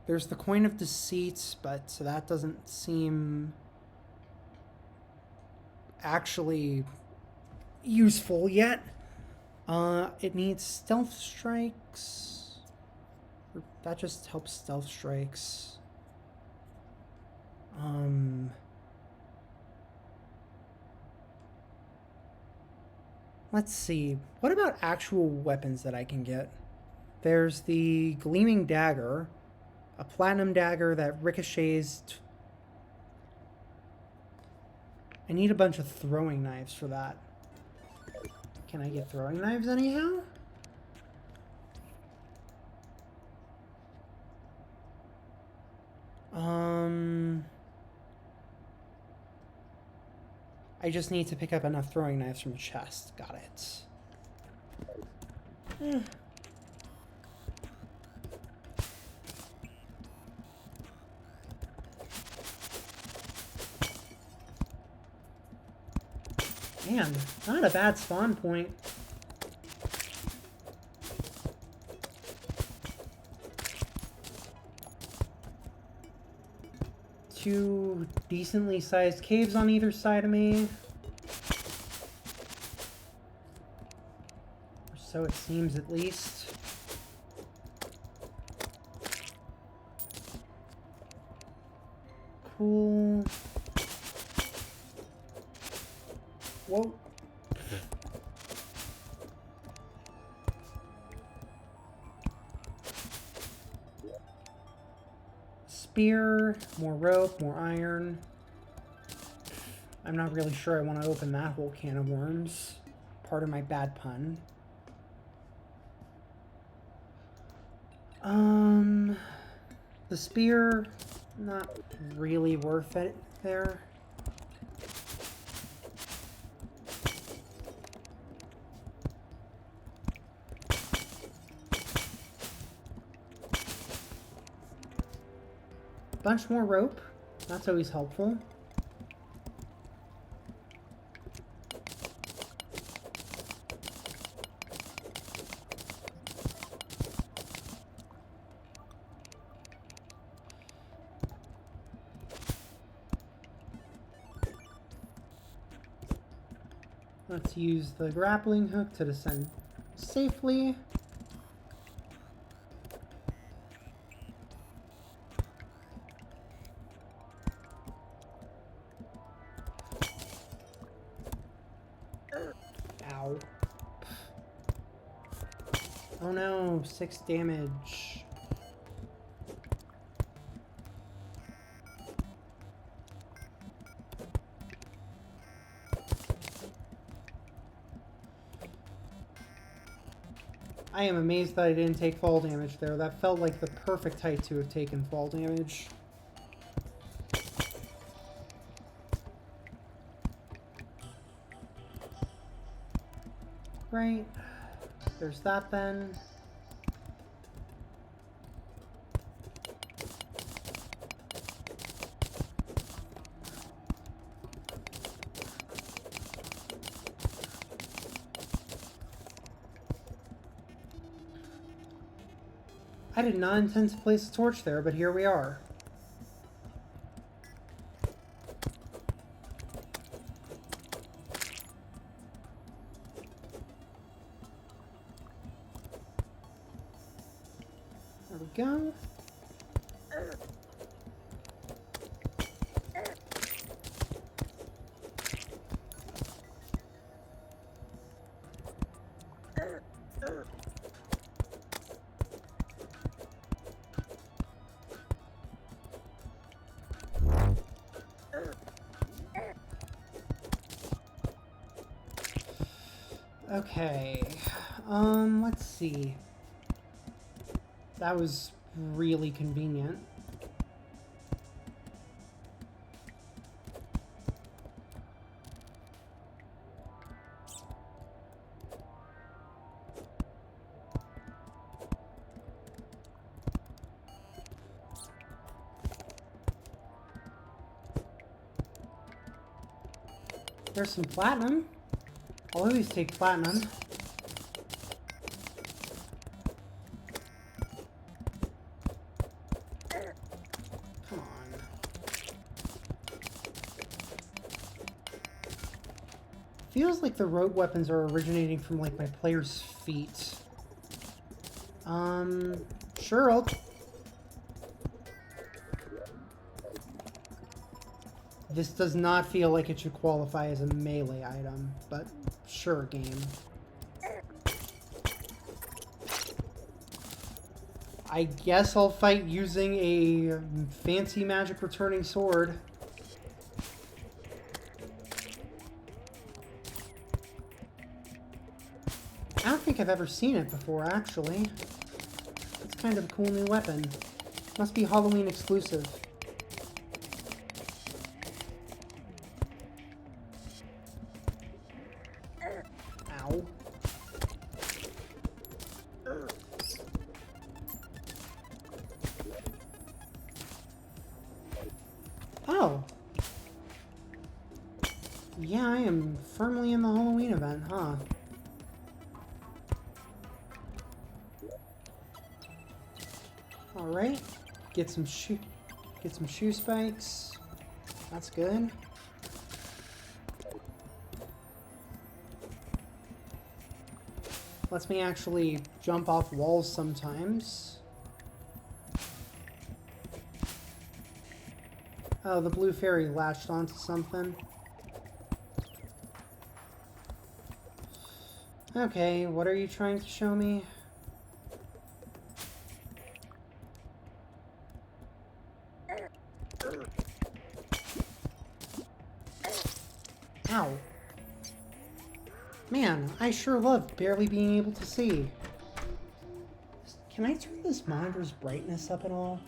There's the coin of deceit, but that doesn't seem actually useful yet. It needs stealth strikes. That just helps stealth strikes. Let's see. What about actual weapons that I can get? There's the gleaming dagger, a platinum dagger that ricochets. I need a bunch of throwing knives for that. Can I get throwing knives anyhow? I just need to pick up enough throwing knives from the chest. Got it. Man, not a bad spawn point. Two decently sized caves on either side of me. Or so it seems, at least. Cool. Whoa. Spear, more rope, more iron. I'm not really sure I want to open that whole can of worms. Pardon my bad pun. The spear, not really worth it there. Bunch more rope. That's always helpful. Let's use the grappling hook to descend safely. Ow. Oh no, 6 damage. I am amazed that I didn't take fall damage there. That felt like the perfect height to have taken fall damage. Right. There's that then. I did not intend to place a torch there, but here we are. There we go. Okay, let's see. That was really convenient. There's some platinum. I'll always take platinum. Come on. Feels like the rogue weapons are originating from like my player's feet. Sure, I'll... This does not feel like it should qualify as a melee item, but sure, game. I guess I'll fight using a fancy magic returning sword. I don't think I've ever seen it before, actually. It's kind of a cool new weapon. Must be Halloween exclusive. Yeah, I am firmly in the Halloween event, huh? Alright. Get some shoe spikes. That's good. Lets me actually jump off walls sometimes. Oh, the blue fairy latched onto something. Okay, what are you trying to show me? Ow. Man, I sure love barely being able to see. Can I turn this monitor's brightness up at all?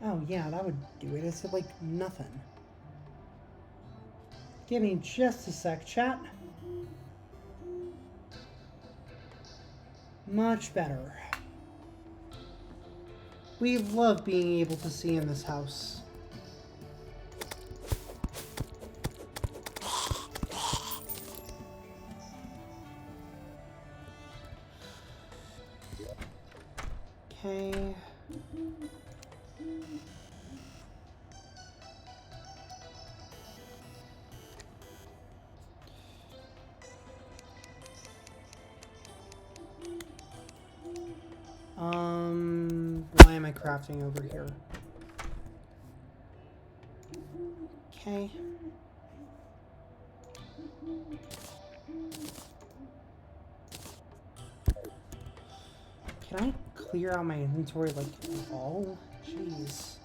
Oh yeah, that would do it. It's like nothing. Give me just a sec, chat. Much better. We love being able to see in this house. Okay. Why am I crafting over here? Okay. Can I clear out my inventory like all? Jeez.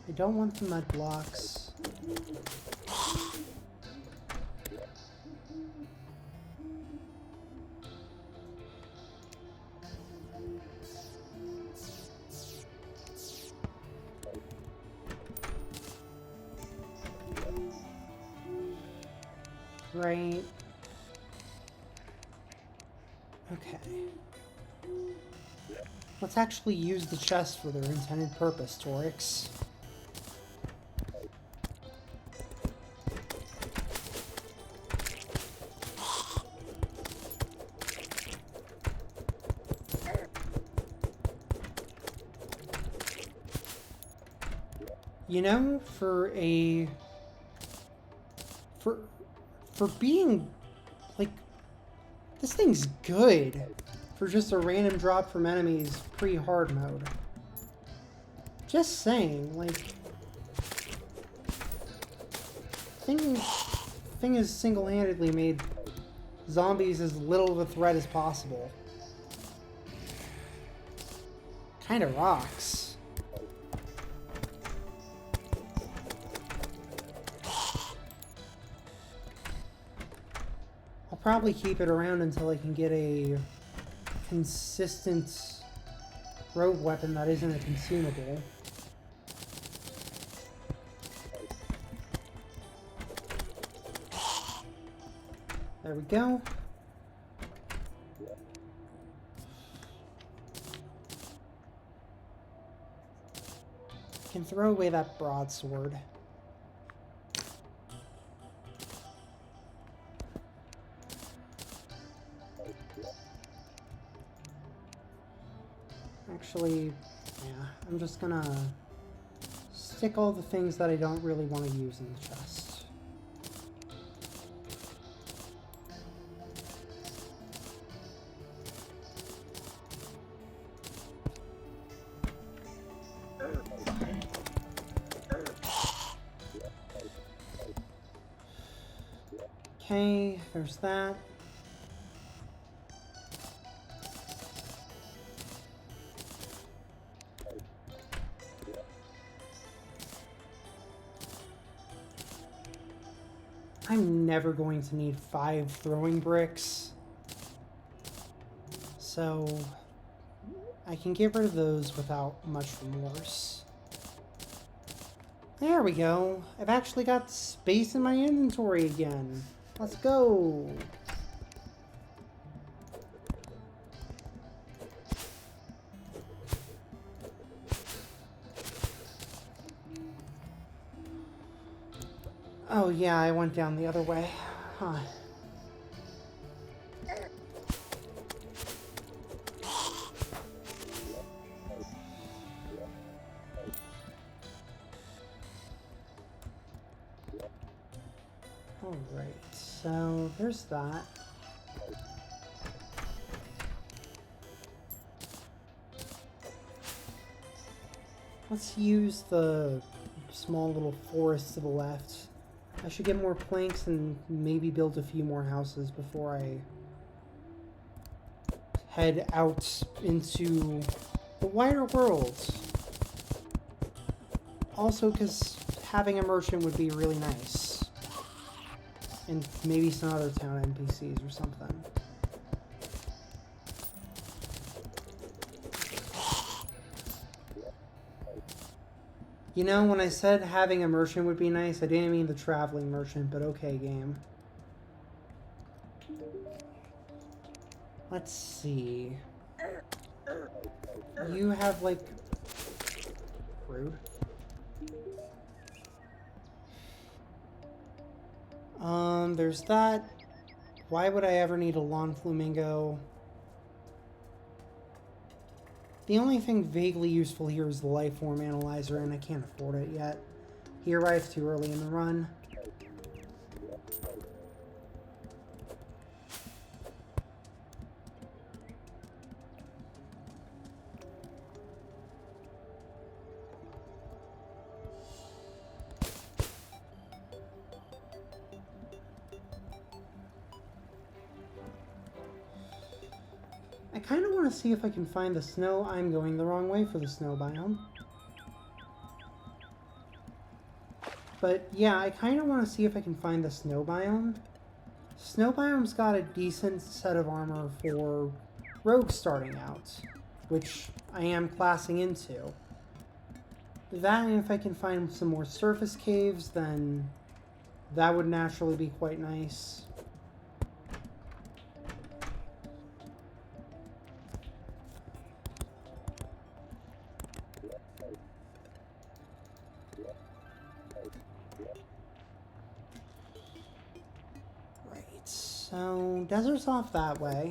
I don't want the mud blocks. Right. Okay. Let's actually use the chest for their intended purpose, Torix. You know, for being, like, this thing's good for just a random drop from enemies pre-hard mode. Just saying, like, thing has single-handedly made zombies as little of a threat as possible. Kinda rocks. Probably keep it around until I can get a consistent rogue weapon that isn't a consumable. There we go. Can throw away that broadsword. Actually, yeah, I'm just gonna stick all the things that I don't really want to use in the chest. Okay, there's that. I'm never going to need 5 throwing bricks, so I can get rid of those without much remorse. There we go. I've actually got space in my inventory again. Let's go. Oh yeah, I went down the other way. Huh. Alright, so there's that. Let's use the small little forest to the left. I should get more planks and maybe build a few more houses before I head out into the wider world. Also, because having a merchant would be really nice. And maybe some other town NPCs or something. You know, when I said having a merchant would be nice, I didn't mean the traveling merchant, but okay, game. Let's see. You have, like... Rude. There's that. Why would I ever need a lawn flamingo? The only thing vaguely useful here is the life form analyzer, and I can't afford it yet. He arrives too early in the run. I kind of want to see if I can find the snow. I'm going the wrong way for the snow biome. But yeah, I kind of want to see if I can find the snow biome. Snow biome's got a decent set of armor for rogues starting out, which I am classing into. That, and if I can find some more surface caves, then that would naturally be quite nice. So, desert's off that way.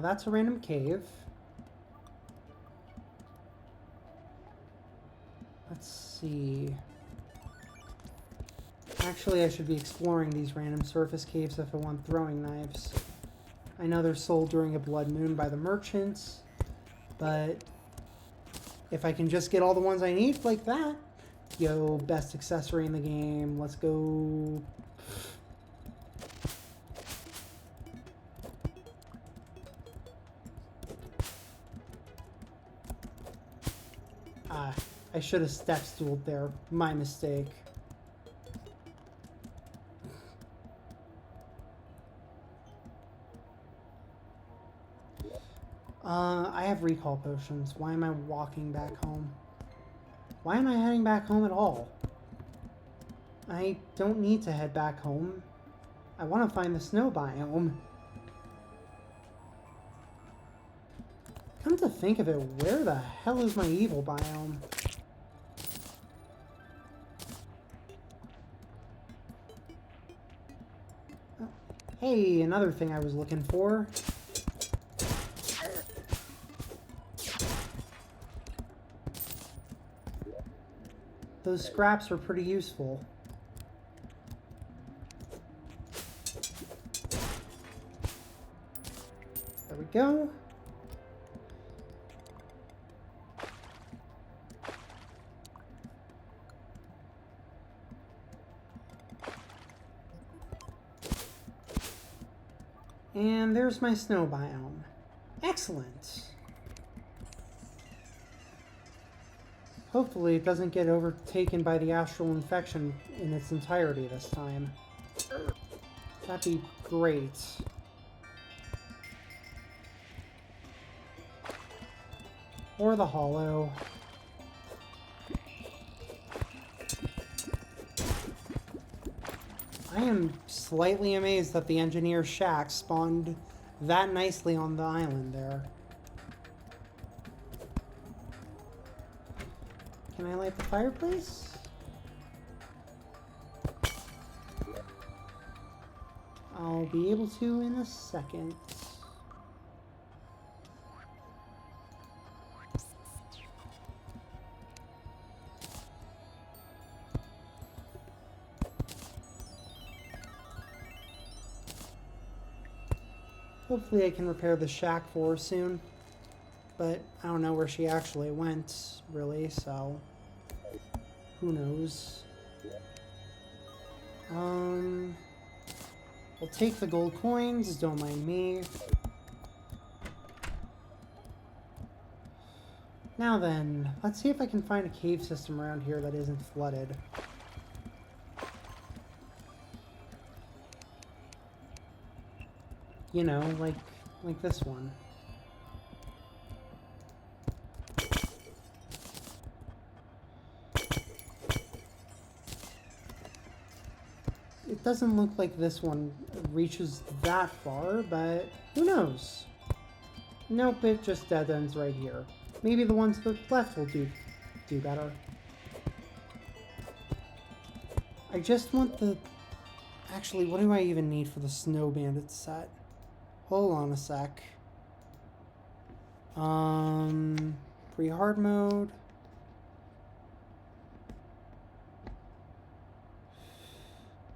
That's a random cave. Let's see. Actually, I should be exploring these random surface caves if I want throwing knives. I know they're sold during a blood moon by the merchants, but if I can just get all the ones I need like that, yo, best accessory in the game, let's go. I should have step stooled there. My mistake. I have recall potions. Why am I walking back home? Why am I heading back home at all? I don't need to head back home. I want to find the snow biome. Come to think of it, where the hell is my evil biome? Oh, hey, another thing I was looking for. Those scraps are pretty useful. There we go. And there's my snow biome. Excellent. Hopefully it doesn't get overtaken by the astral infection in its entirety this time. That'd be great. Or the hollow. I am slightly amazed that the engineer's shack spawned that nicely on the island there. Can I light the fireplace? I'll be able to in a second. Hopefully I can repair the shack for her soon. But I don't know where she actually went, really, so who knows. I'll take the gold coins, don't mind me. Now then, let's see if I can find a cave system around here that isn't flooded. You know, like this one. It doesn't look like this one reaches that far, but who knows? Nope, it just dead ends right here. Maybe the ones to the left will do better. I just want the... Actually, what do I even need for the Snow Bandit set? Hold on a sec. Pre-hard mode.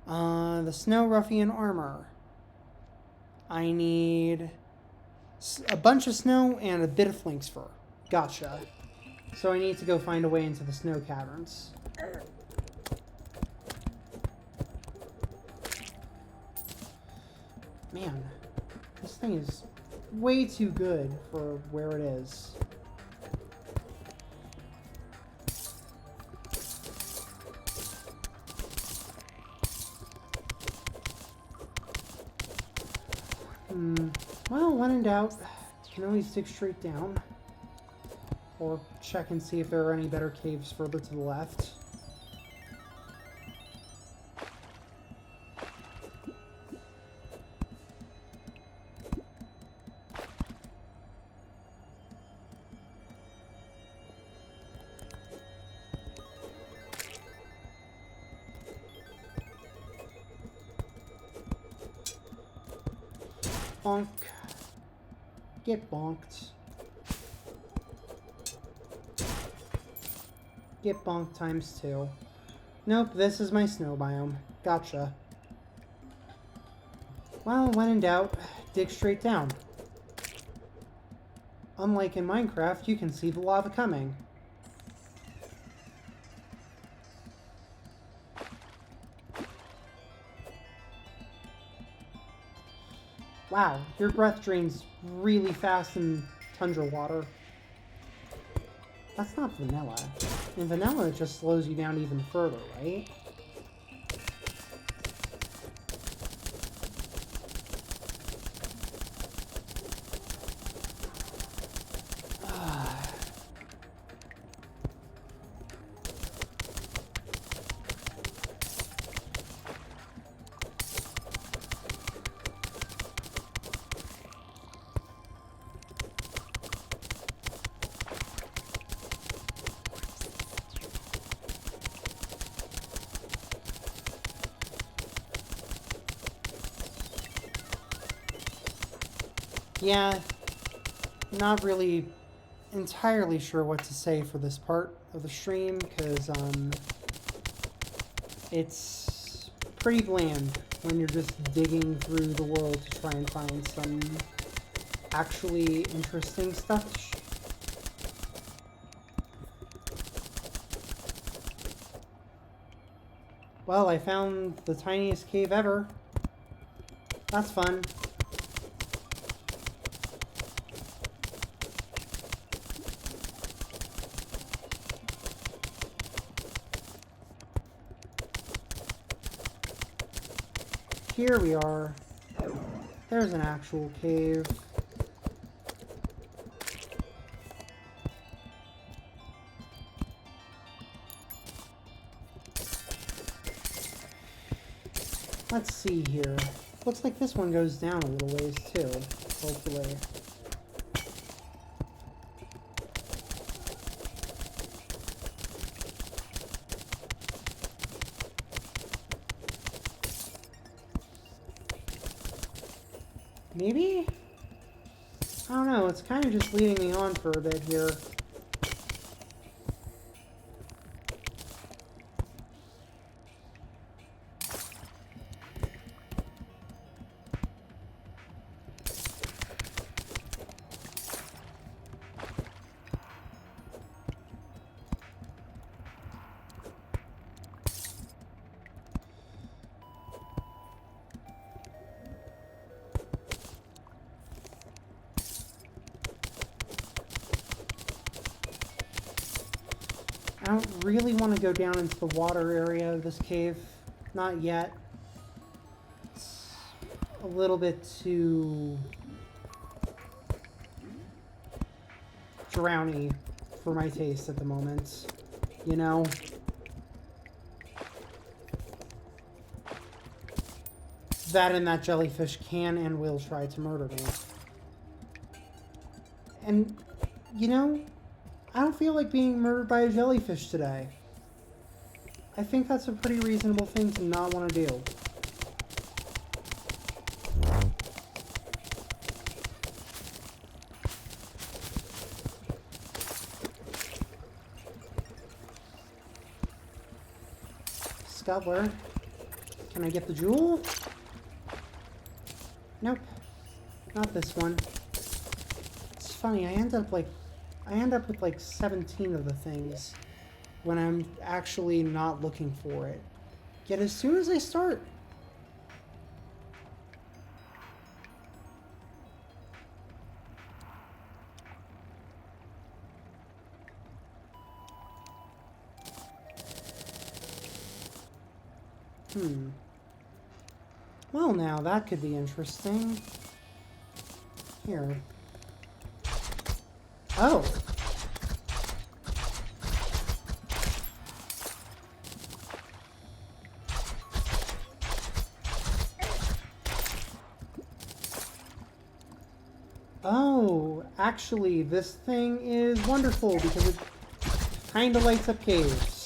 The Snow Ruffian armor. I need a bunch of snow and a bit of flinx fur. Gotcha. So I need to go find a way into the snow caverns. Man, this thing is way too good for where it is. Well, when in doubt, you can always dig straight down. Or check and see if there are any better caves further to the left. Bonk. Get bonked. Get bonked times 2. Nope, this is my snow biome. Gotcha. Well, when in doubt, dig straight down. Unlike in Minecraft, you can see the lava coming. Wow, your breath drains really fast in tundra water. That's not vanilla. In vanilla, it just slows you down even further, right? Yeah, not really entirely sure what to say for this part of the stream, because, it's pretty bland when you're just digging through the world to try and find some actually interesting stuff. Well, I found the tiniest cave ever. That's fun. Here we are. There's an actual cave. Let's see here. Looks like this one goes down a little ways too, hopefully. Maybe? I don't know, it's kind of just leading me on for a bit here. I don't really want to go down into the water area of this cave. Not yet. It's a little bit too drowny for my taste at the moment. You know? That and that jellyfish can and will try to murder me. And, you know, I don't feel like being murdered by a jellyfish today. I think that's a pretty reasonable thing to not want to do. Scuttler. Can I get the jewel? Nope. Not this one. It's funny, I end up with like 17 of the things when I'm actually not looking for it. Yet as soon as I start... Well, now, that could be interesting. Here. Oh! Oh, actually, this thing is wonderful because it kind of lights up caves.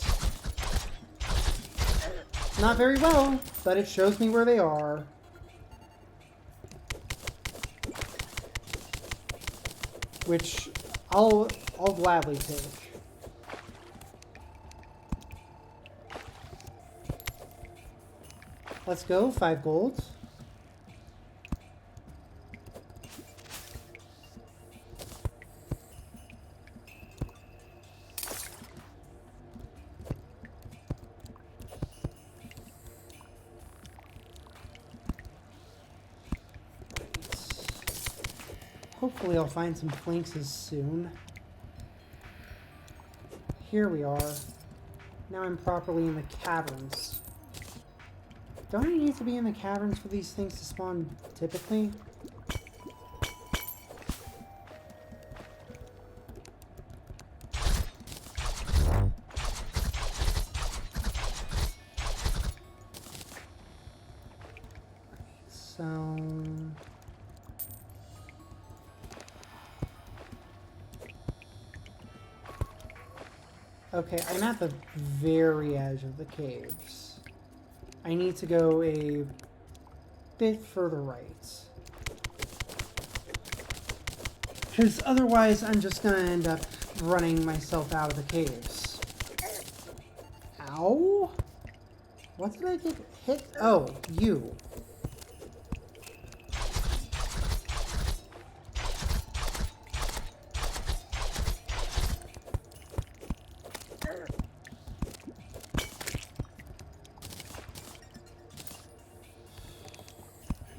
Not very well, but it shows me where they are. Which I'll gladly take. Let's go, 5 gold. Hopefully I'll find some flanks soon. Here we are. Now I'm properly in the caverns. Don't I need to be in the caverns for these things to spawn typically? So... Okay, I'm at the very edge of the caves. I need to go a bit further right. Because otherwise I'm just going to end up running myself out of the caves. Ow? What did I get hit? Oh, you.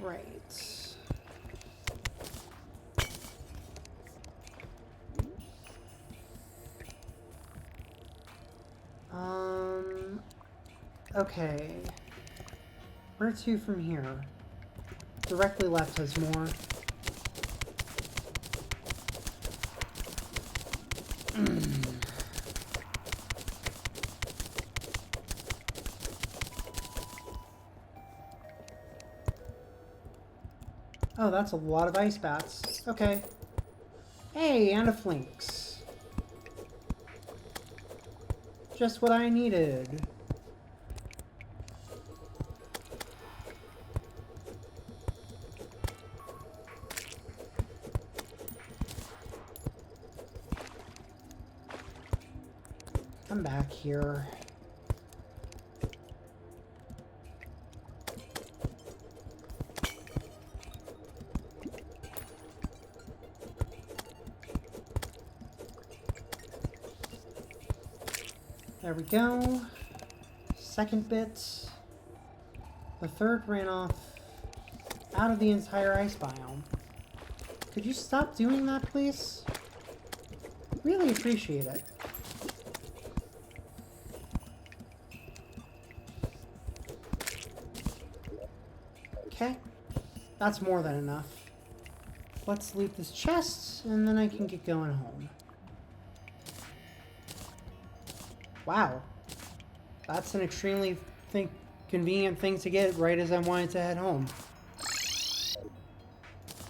Right. Okay. Where to from here? Directly left has more. Oh, that's a lot of ice bats. Okay. Hey, and a flinx. Just what I needed. Come back here. There we go. Second bit. The third ran off out of the entire ice biome. Could you stop doing that, please? Really appreciate it. Okay. That's more than enough. Let's loot this chest, and then I can get going home. Wow. That's an extremely convenient thing to get right as I wanted to head home.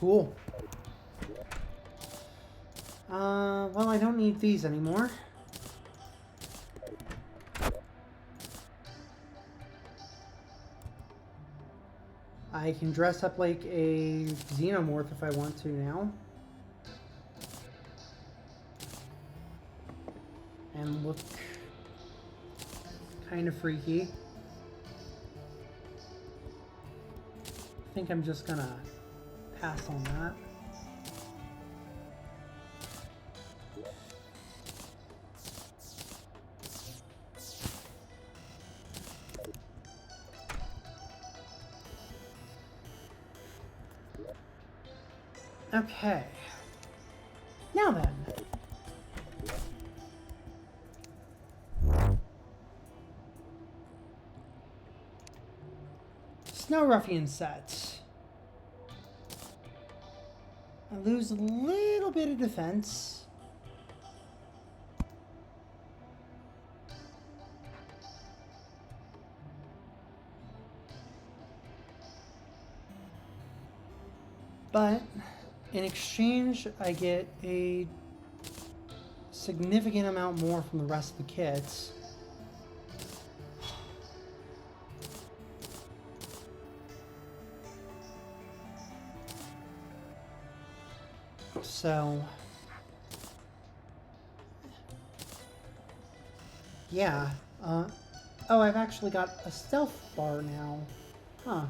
Cool. Well, I don't need these anymore. I can dress up like a xenomorph if I want to now. And look kind of freaky. I think I'm just gonna pass on that. Okay. Now then. Snow Ruffian set. I lose a little bit of defense. But in exchange, I get a significant amount more from the rest of the kits. So, yeah. Oh, I've actually got a stealth bar now. Huh.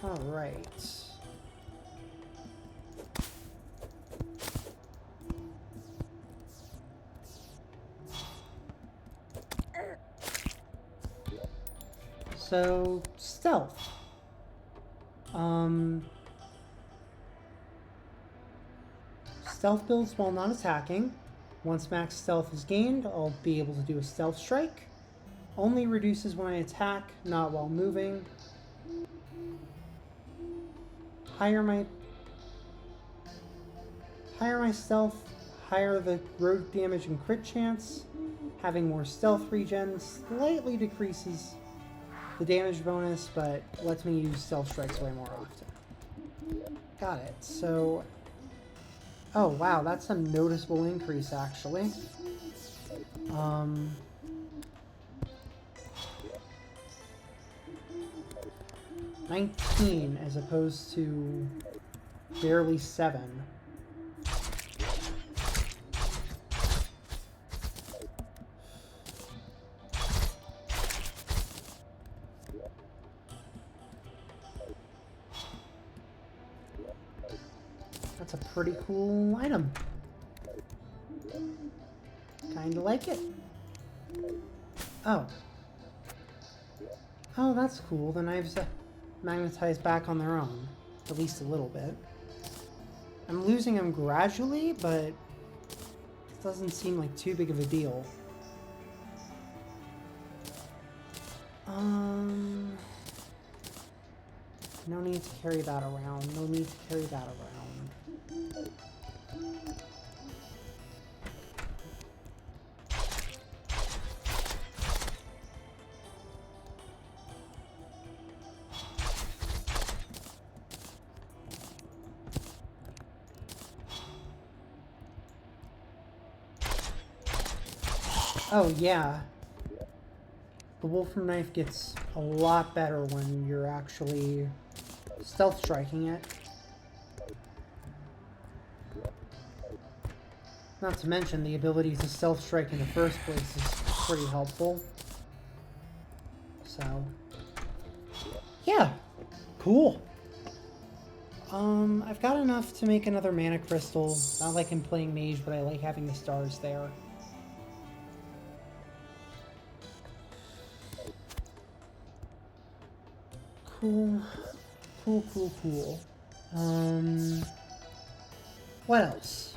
Alright. So, stealth. Stealth builds while not attacking. Once max stealth is gained, I'll be able to do a stealth strike. Only reduces when I attack, not while moving. Higher my stealth, higher the road damage and crit chance. Having more stealth regen slightly decreases the damage bonus, but lets me use stealth strikes way more often. Got it. So, oh wow, that's a noticeable increase actually. 19 as opposed to barely 7. That's a pretty cool item. Kinda like it. Oh. Oh, that's cool. The knives magnetize back on their own. At least a little bit. I'm losing them gradually, but it doesn't seem like too big of a deal. No need to carry that around. No need to carry that around. Oh, yeah. The Wolfram knife gets a lot better when you're actually stealth striking it. Not to mention, the ability to stealth strike in the first place is pretty helpful. So, yeah, cool. I've got enough to make another mana crystal. Not like I'm playing mage, but I like having the stars there. Cool. Cool, cool, cool. What else?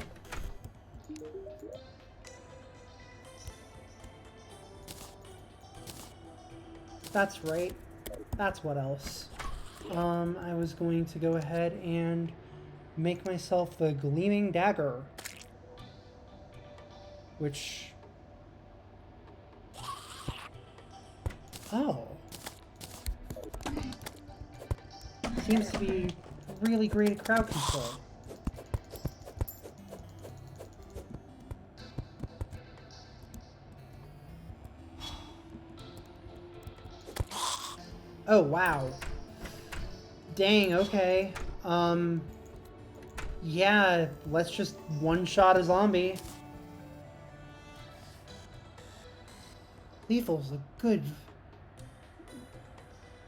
That's right. That's what else. I was going to go ahead and make myself the Gleaming Dagger. Which... Oh. Seems to be really great at crowd control. Oh, wow. Dang, okay. Yeah, let's just one-shot a zombie. Lethal's a good...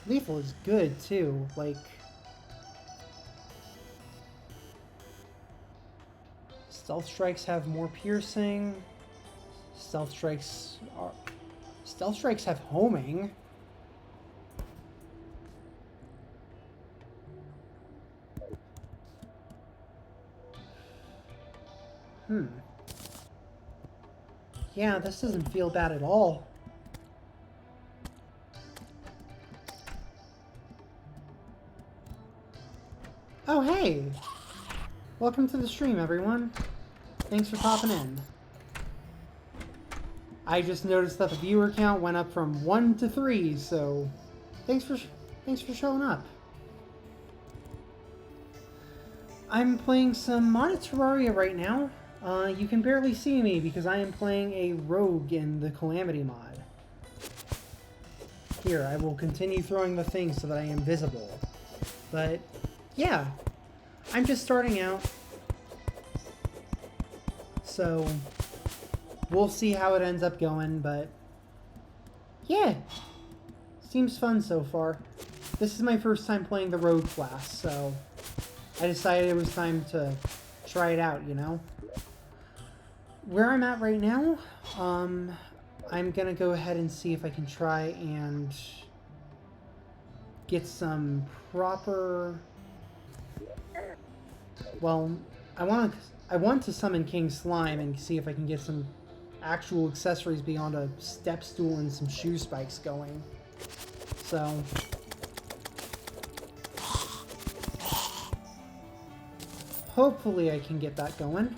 Lethal is good, too. Like... Stealth strikes have more piercing. Stealth strikes have homing. Yeah, this doesn't feel bad at all. Oh, hey! Welcome to the stream, everyone. Thanks for popping in. I just noticed that the viewer count went up from 1 to 3, so thanks for showing up. I'm playing some modded Terraria right now. You can barely see me because I am playing a rogue in the Calamity mod. Here, I will continue throwing the thing so that I am visible. But, yeah. I'm just starting out. So, we'll see how it ends up going, but... Yeah. Seems fun so far. This is my first time playing the rogue class, so... I decided it was time to try it out, you know? Where I'm at right now, I'm gonna go ahead and see if I can try and get some proper... Well, I want to summon King Slime and see if I can get some actual accessories beyond a step stool and some shoe spikes going. So... hopefully I can get that going.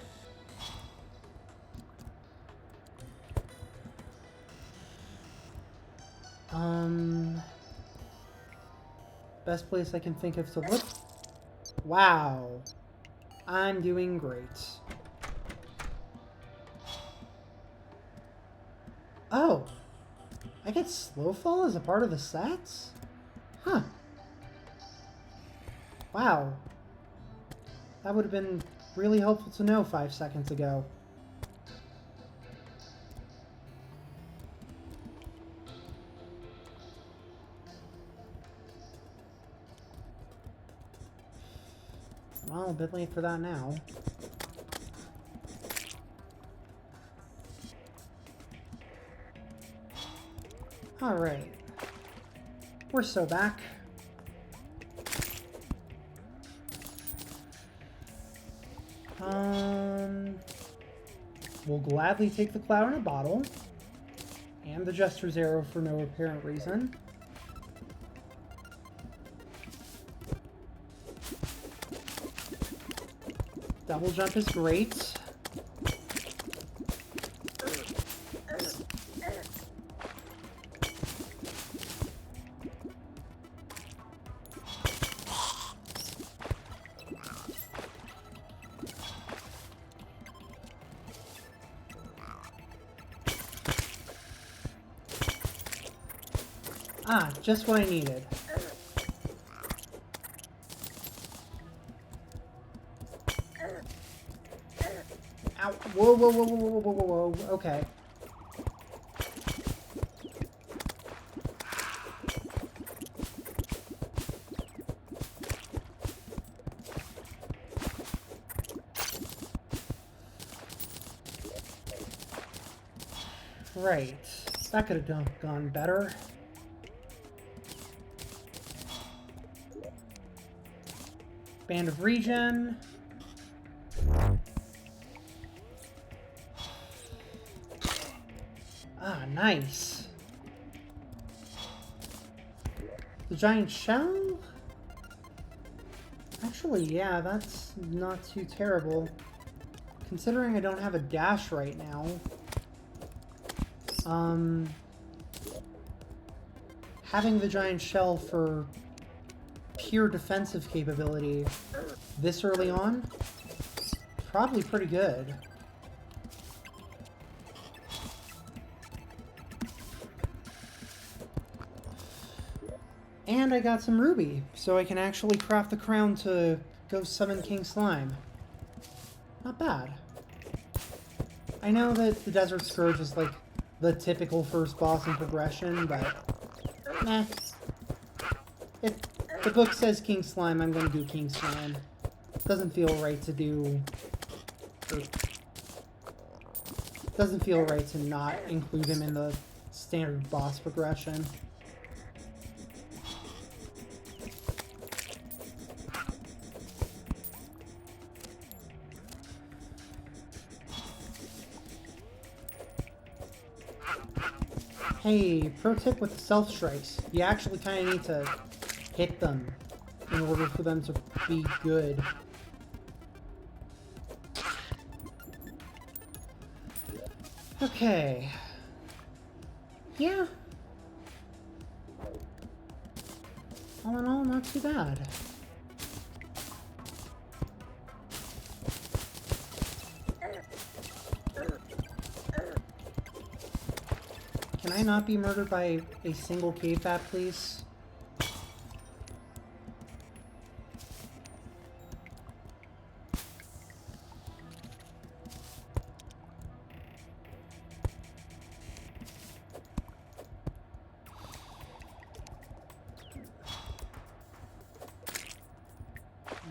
Best place I can think of to look. Wow. I'm doing great. Oh. I get Slowfall as a part of the sets? Huh. Wow. That would have been really helpful to know 5 seconds ago. Well, a bit late for that now. Alright. We're so back. We'll gladly take the cloud in a bottle. And the Jester's Arrow for no apparent reason. Double jump is great. Ah, just what I needed. Ow. Whoa, whoa, whoa, whoa, whoa, whoa, whoa, whoa. Okay. Right. That could have gone better. Band of Regen. Ah, nice. The giant shell? Actually, yeah, that's not too terrible. Considering I don't have a dash right now. Having the giant shell for pure defensive capability this early on, probably pretty good. And I got some ruby, so I can actually craft the crown to go summon King Slime. Not bad. I know that the Desert Scourge is like the typical first boss in progression, but nah. If the book says King Slime, I'm gonna do King Slime. Doesn't feel right to do... doesn't feel right to not include him in the standard boss progression. Hey, pro tip with self-strikes. You actually kind of need to hit them in order for them to be good. Okay. Yeah. All in all, not too bad. Can I not be murdered by a single cave bat, please?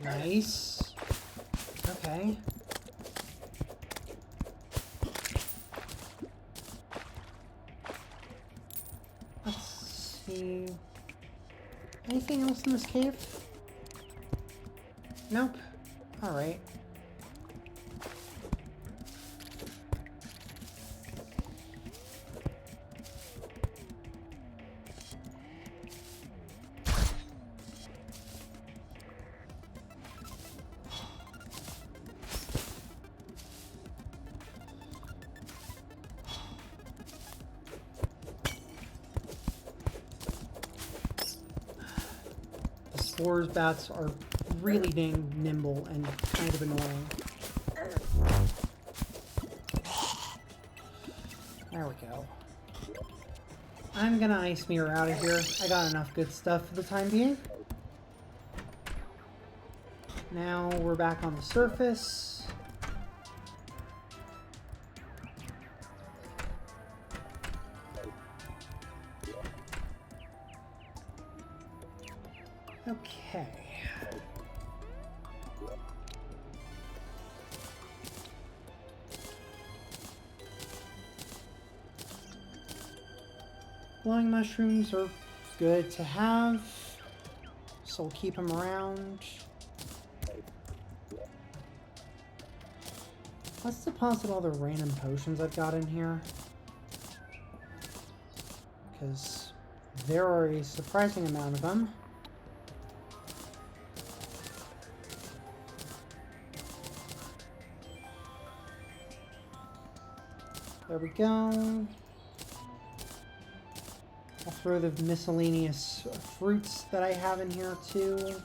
Nice. Okay. Let's see. Anything else in this cave? Nope. Alright. Spores bats are really dang nimble and kind of annoying. There we go. I'm gonna ice mirror out of here. I got enough good stuff for the time being. Now we're back on the surface. Okay. Glowing mushrooms are good to have, so we'll keep them around. Let's deposit all the random potions I've got in here, because there are a surprising amount of them. There we go. I'll throw the miscellaneous fruits that I have in here too.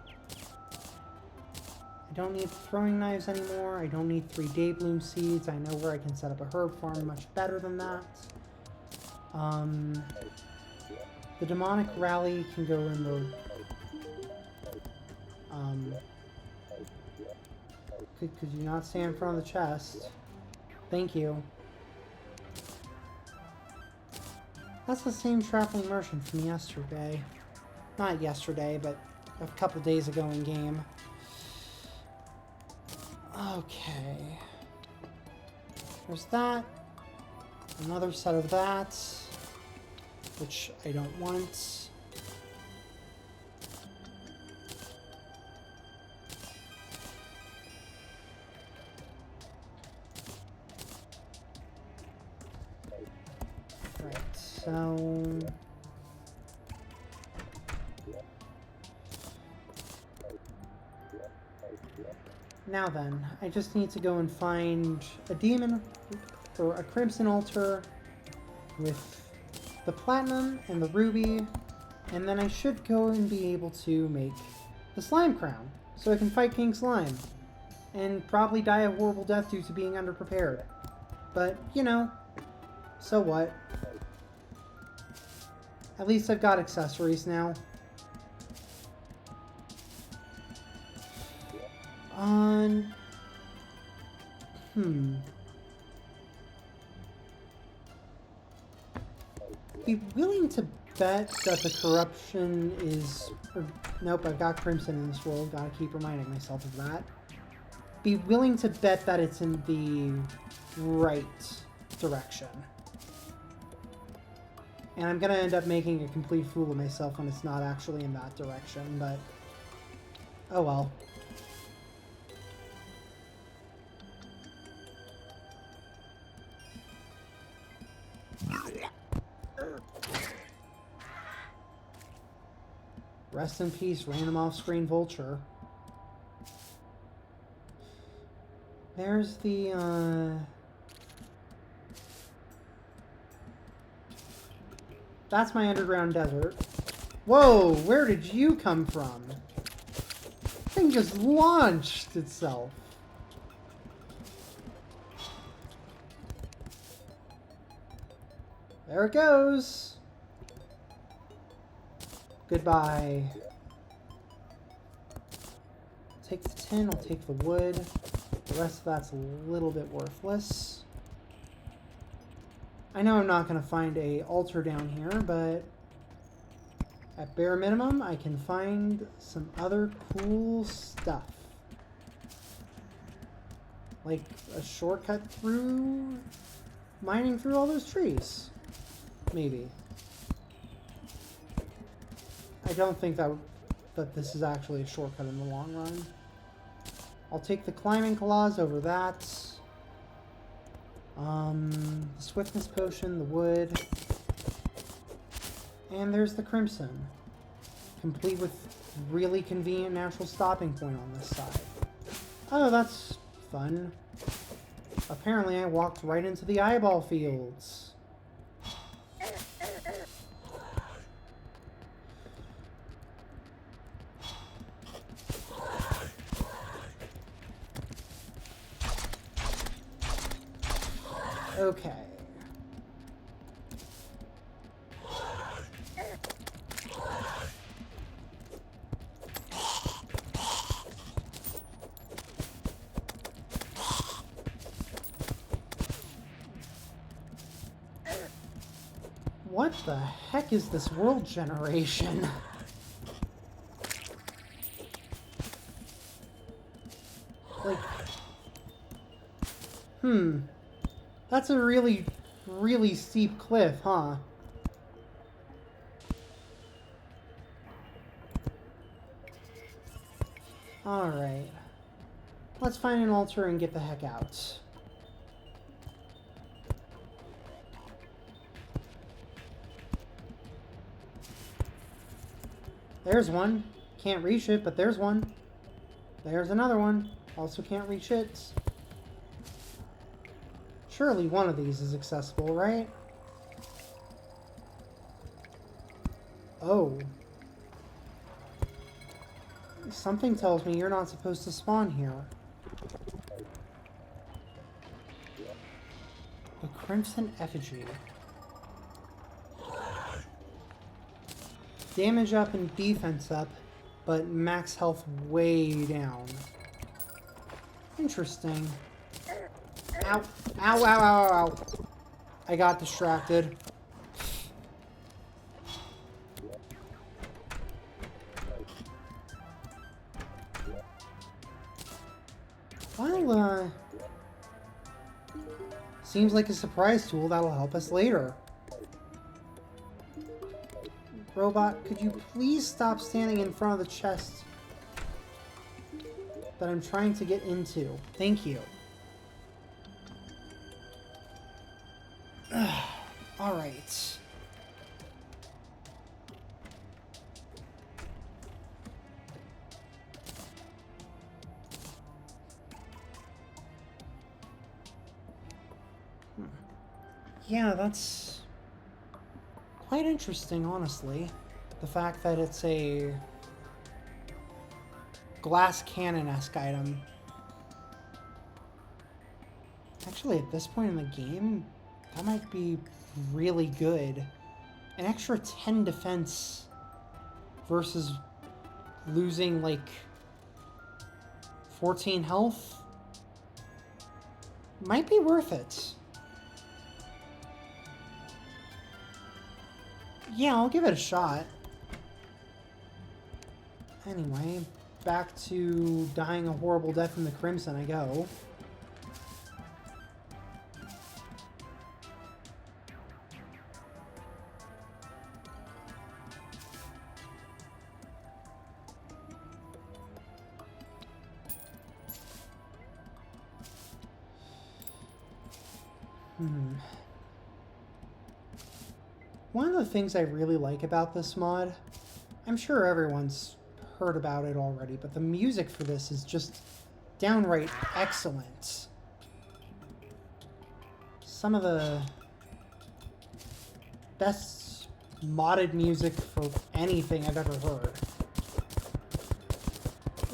I don't need throwing knives anymore. I don't need 3 day bloom seeds. I know where I can set up a herb farm much better than that. The demonic rally can go in the... Could you not stand in front of the chest? Thank you. That's the same traveling merchant from yesterday. Not yesterday, but a couple days ago in game. Okay. There's that. Another set of that. Which I don't want. Right, so... Now then, I just need to go and find a demon, or a crimson altar with the platinum and the ruby, and then I should go and be able to make the slime crown, so I can fight King Slime, and probably die a horrible death due to being underprepared. But, you know, so what? At least I've got accessories now. Be willing to bet that the corruption is... nope, I've got crimson in this world. Gotta keep reminding myself of that. Be willing to bet that it's in the right direction. And I'm gonna end up making a complete fool of myself when it's not actually in that direction, but... oh well. Rest in peace, random off-screen vulture. There's the, that's my underground desert. Whoa, where did you come from? The thing just launched itself. There it goes. Goodbye. Take the tin, I'll take the wood. The rest of that's a little bit worthless. I know I'm not going to find a altar down here, but at bare minimum, I can find some other cool stuff. Like a shortcut through mining through all those trees. Maybe. I don't think that this is actually a shortcut in the long run. I'll take the climbing claws over that. The swiftness potion, the wood. And there's the crimson. Complete with really convenient natural stopping point on this side. Oh, that's fun. Apparently I walked right into the eyeball fields. Okay. What the heck is this world generation? Like... That's a really, really steep cliff, huh? Alright. Let's find an altar and get the heck out. There's one. Can't reach it, but there's one. There's another one. Also can't reach it. Surely one of these is accessible, right? Oh. Something tells me you're not supposed to spawn here. The Crimson Effigy. damage up and defense up, but max health way down. Interesting. Ow. Ow, ow, ow, ow. I got distracted. Well, seems like a surprise tool that'll help us later. Robot, could you please stop standing in front of the chest that I'm trying to get into? Thank you. Alright. Yeah, that's quite interesting, honestly. The fact that it's a glass cannon-esque item. Actually, at this point in the game, that might be really good. An extra 10 defense versus losing, like, 14 health might be worth it. Yeah, I'll give it a shot. Anyway, back to dying a horrible death in the Crimson I go. One of the things I really like about this mod, I'm sure everyone's heard about it already, but the music for this is just downright excellent. Some of the best modded music for anything I've ever heard.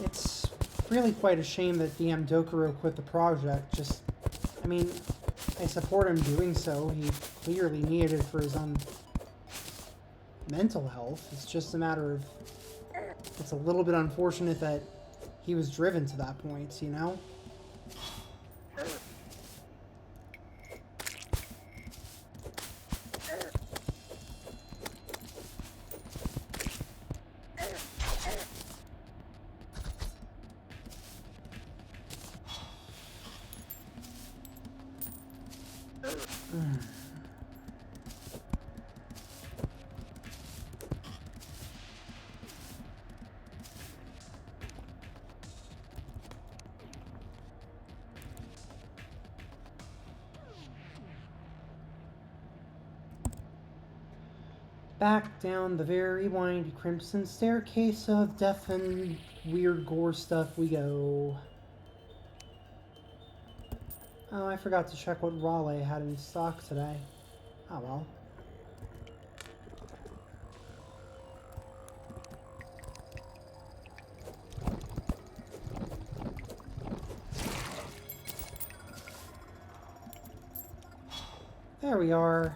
It's really quite a shame that DM Dokuro quit the project. Just, I mean, I support him doing so. He clearly needed it for his own mental health. It's just a matter of, it's a little bit unfortunate that he was driven to that point, you know? Back down the very windy crimson staircase of death and weird gore stuff we go. Oh, I forgot to check what Raleigh had in stock today. Oh well. There we are.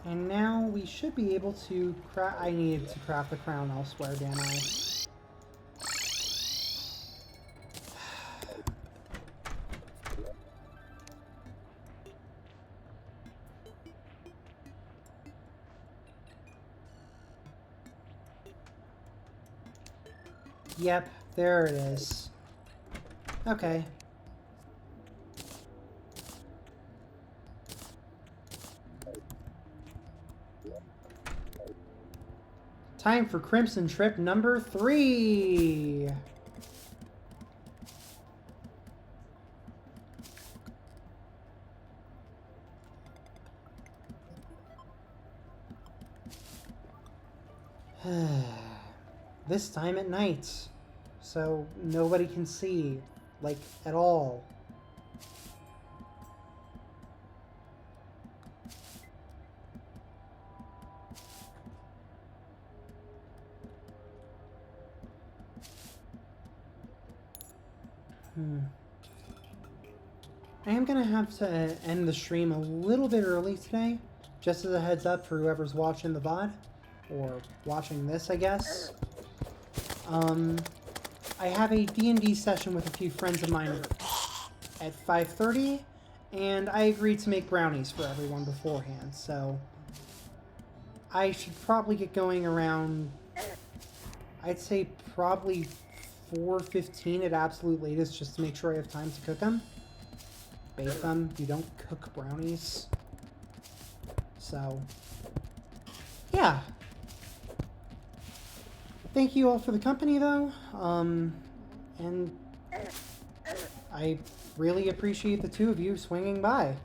And now we should be able to craft. I needed to craft the crown elsewhere, damn I. Yep, there it is. Okay. Time for Crimson Trip number 3. This time at night, so nobody can see, like, at all. I am going to have to end the stream a little bit early today, just as a heads up for whoever's watching the VOD, or watching this, I guess. I have a D&D session with a few friends of mine at 5:30, and I agreed to make brownies for everyone beforehand, so I should probably get going around, I'd say probably 4:15 at absolute latest, just to make sure I have time to cook them. Bake them. You don't cook brownies. So, yeah. Thank you all for the company, though. And I really appreciate the two of you swinging by.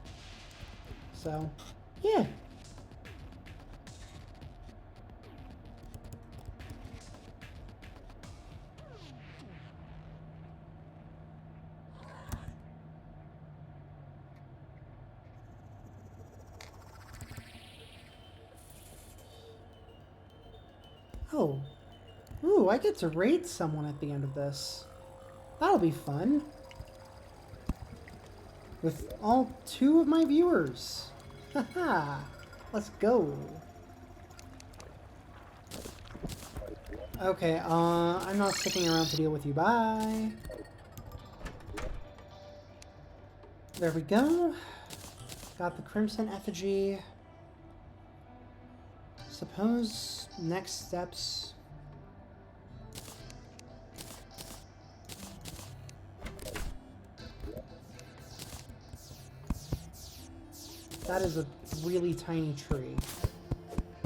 So, yeah. Oh. Ooh, I get to raid someone at the end of this. That'll be fun. With all 2 of my viewers. Haha. Let's go. Okay, I'm not sticking around to deal with you. Bye. There we go. Got the Crimson Effigy. Suppose next steps... That is a really tiny tree.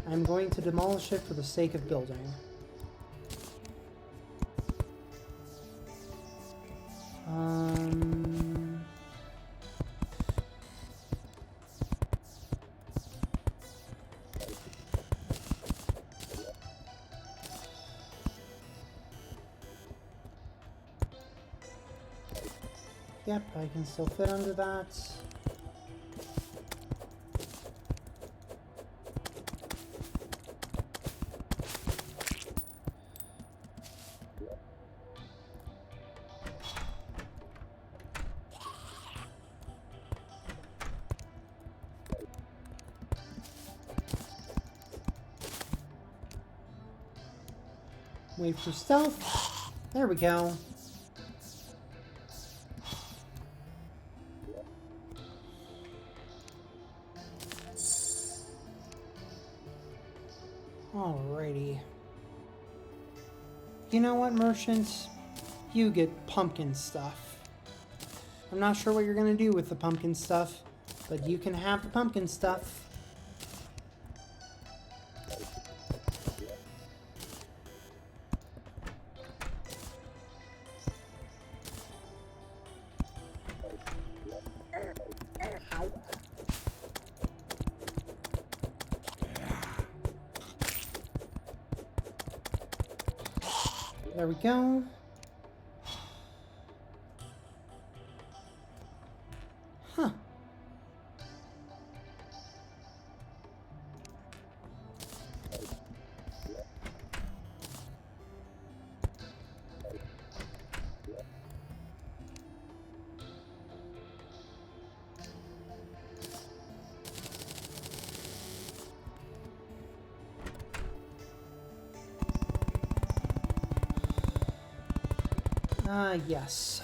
I'm going to demolish it for the sake of building. Yep, I can still fit under that. Wait for stealth. There we go. Alrighty. You know what, merchants? You get pumpkin stuff. I'm not sure what you're gonna do with the pumpkin stuff, but you can have the pumpkin stuff. There we go. Huh. Yes.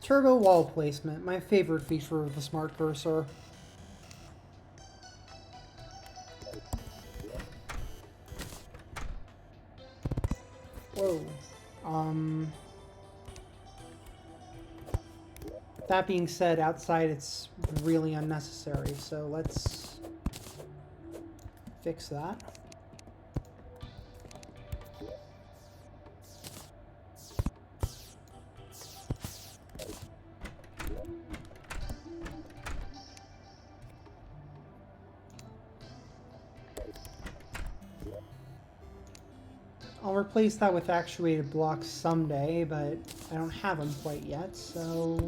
Turbo wall placement, my favorite feature of the smart cursor. Whoa. That being said, outside it's really unnecessary, so let's fix that. I'll replace that with actuated blocks someday, but I don't have them quite yet, so...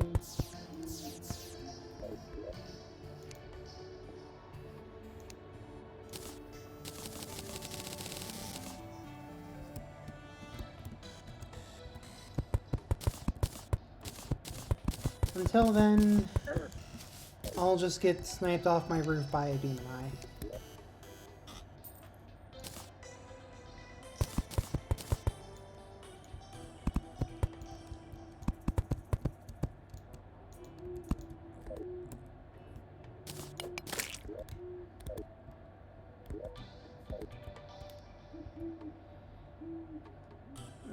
Until then, I'll just get sniped off my roof by a demon eye.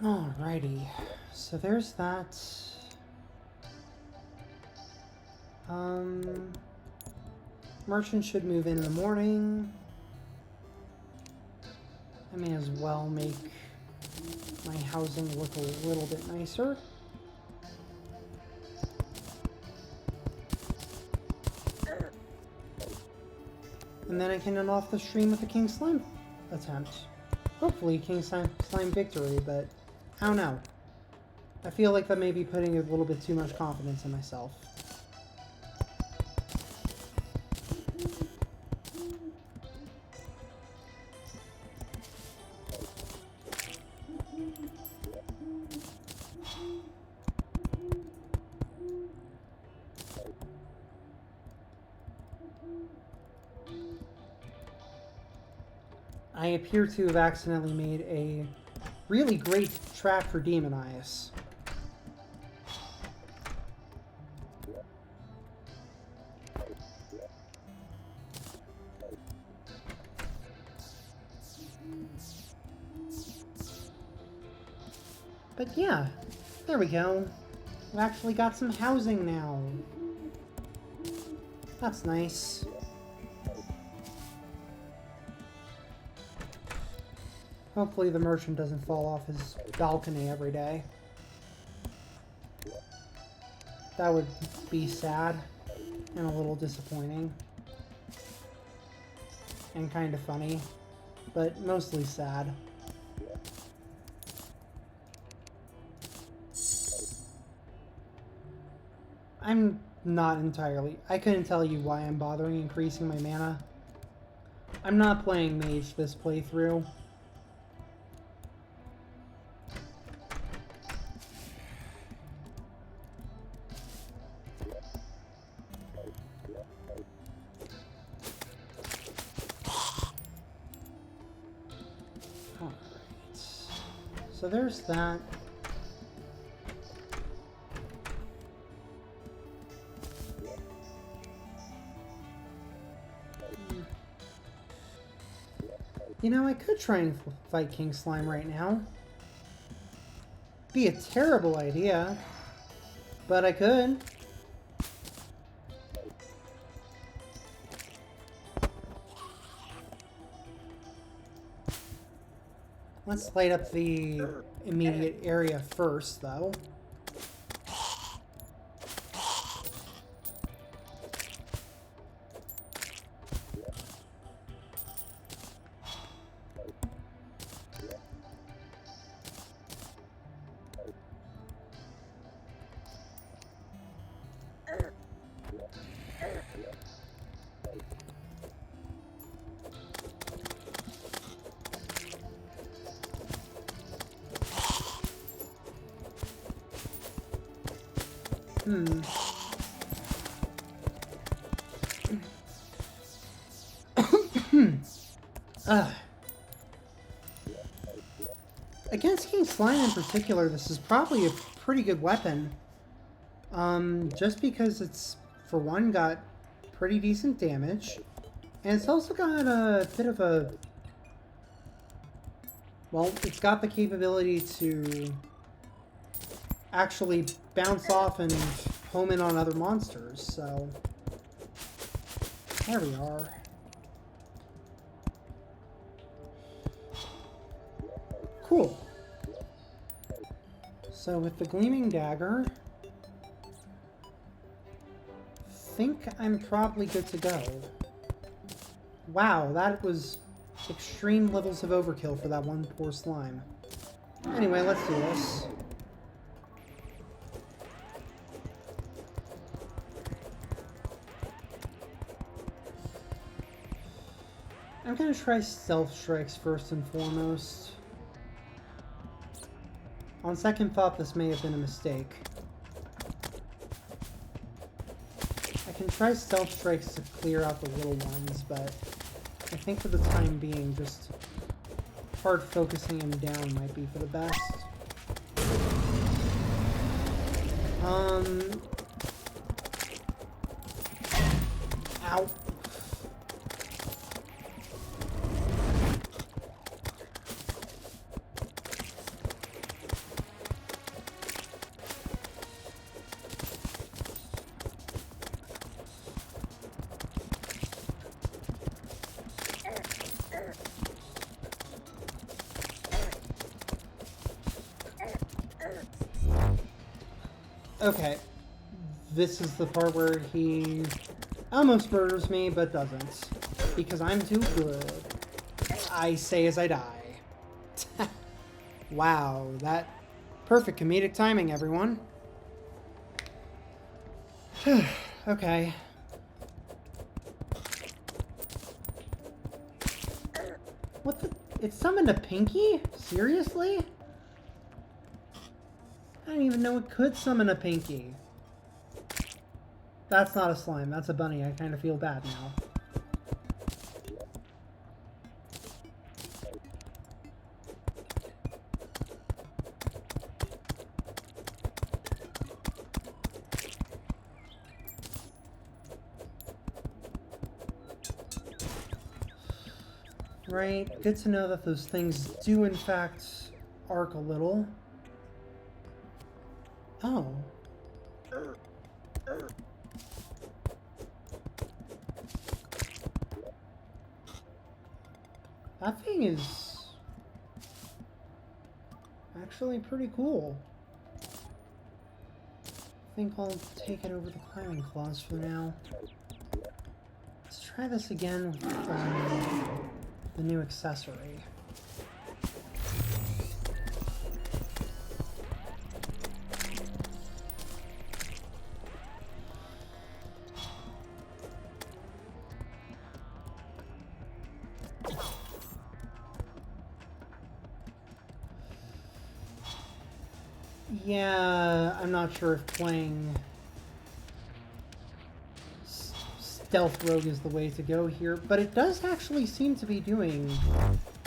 Alrighty, so there's that. Merchant should move in the morning. I may as well make my housing look a little bit nicer. And then I can end off the stream with a King Slime attempt. Hopefully King Slime victory, but I don't know. I feel like that may be putting a little bit too much confidence in myself. I appear to have accidentally made a really great trap for demon eyes. But yeah, there we go. We've actually got some housing now. That's nice. Hopefully the merchant doesn't fall off his balcony every day. That would be sad and a little disappointing. And kind of funny, but mostly sad. I'm not entirely... I couldn't tell you why I'm bothering increasing my mana. I'm not playing mage this playthrough. So there's that. You know, I could try and fight King Slime right now. Be a terrible idea, but I could. Let's light up the immediate area first, though. Against King Slime in particular, this is probably a pretty good weapon. Just because it's, for one, got pretty decent damage, and it's also got a bit of a... Well, it's got the capability to actually bounce off and home in on other monsters, so... There we are. Cool. So with the Gleaming Dagger, think I'm probably good to go. Wow, that was extreme levels of overkill for that one poor slime. Anyway, let's do this. I'm gonna try Stealth Strikes first and foremost. On second thought, this may have been a mistake. I can try stealth strikes to clear out the little ones, but I think for the time being, just hard focusing him down might be for the best. Ow. Okay, this is the part where he almost murders me, but doesn't. Because I'm too good. I say as I die. Wow, that perfect comedic timing, everyone. Okay. What the? It summoned a Pinky? Seriously? I didn't even know it could summon a Pinky. That's not a slime, that's a bunny. I kind of feel bad now. Right, good to know that those things do in fact arc a little. Oh. That thing is actually pretty cool. I think I'll take it over the climbing claws for now. Let's try this again with the new accessory. Yeah, I'm not sure if playing Stealth Rogue is the way to go here, but it does actually seem to be doing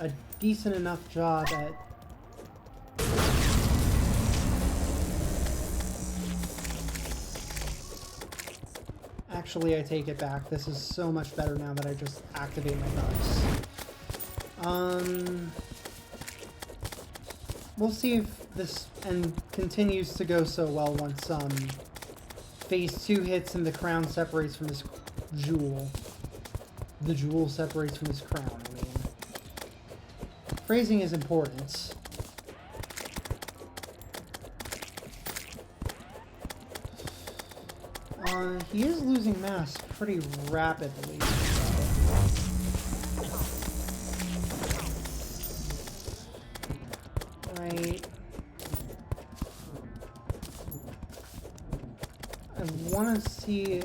a decent enough job at Actually, I take it back. This is so much better now that I just activate my dice. We'll see if this continues to go so well once phase 2 hits and the crown separates from this jewel. The jewel separates from this crown, I mean. Phrasing is important. He is losing mass pretty rapidly. Right. I want to see...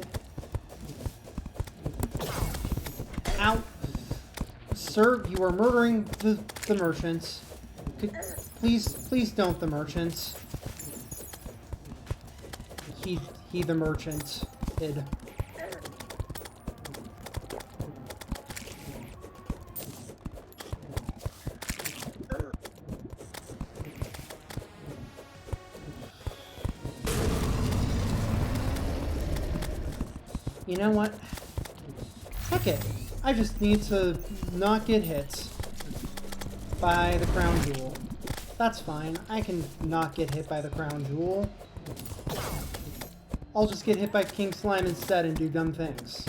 Ow! Sir, you are murdering the merchants. Please don't the merchants. He the merchant. Id. You know what? Heck it. I just need to not get hit by the crown jewel. That's fine. I can not get hit by the crown jewel. I'll just get hit by King Slime instead and do dumb things.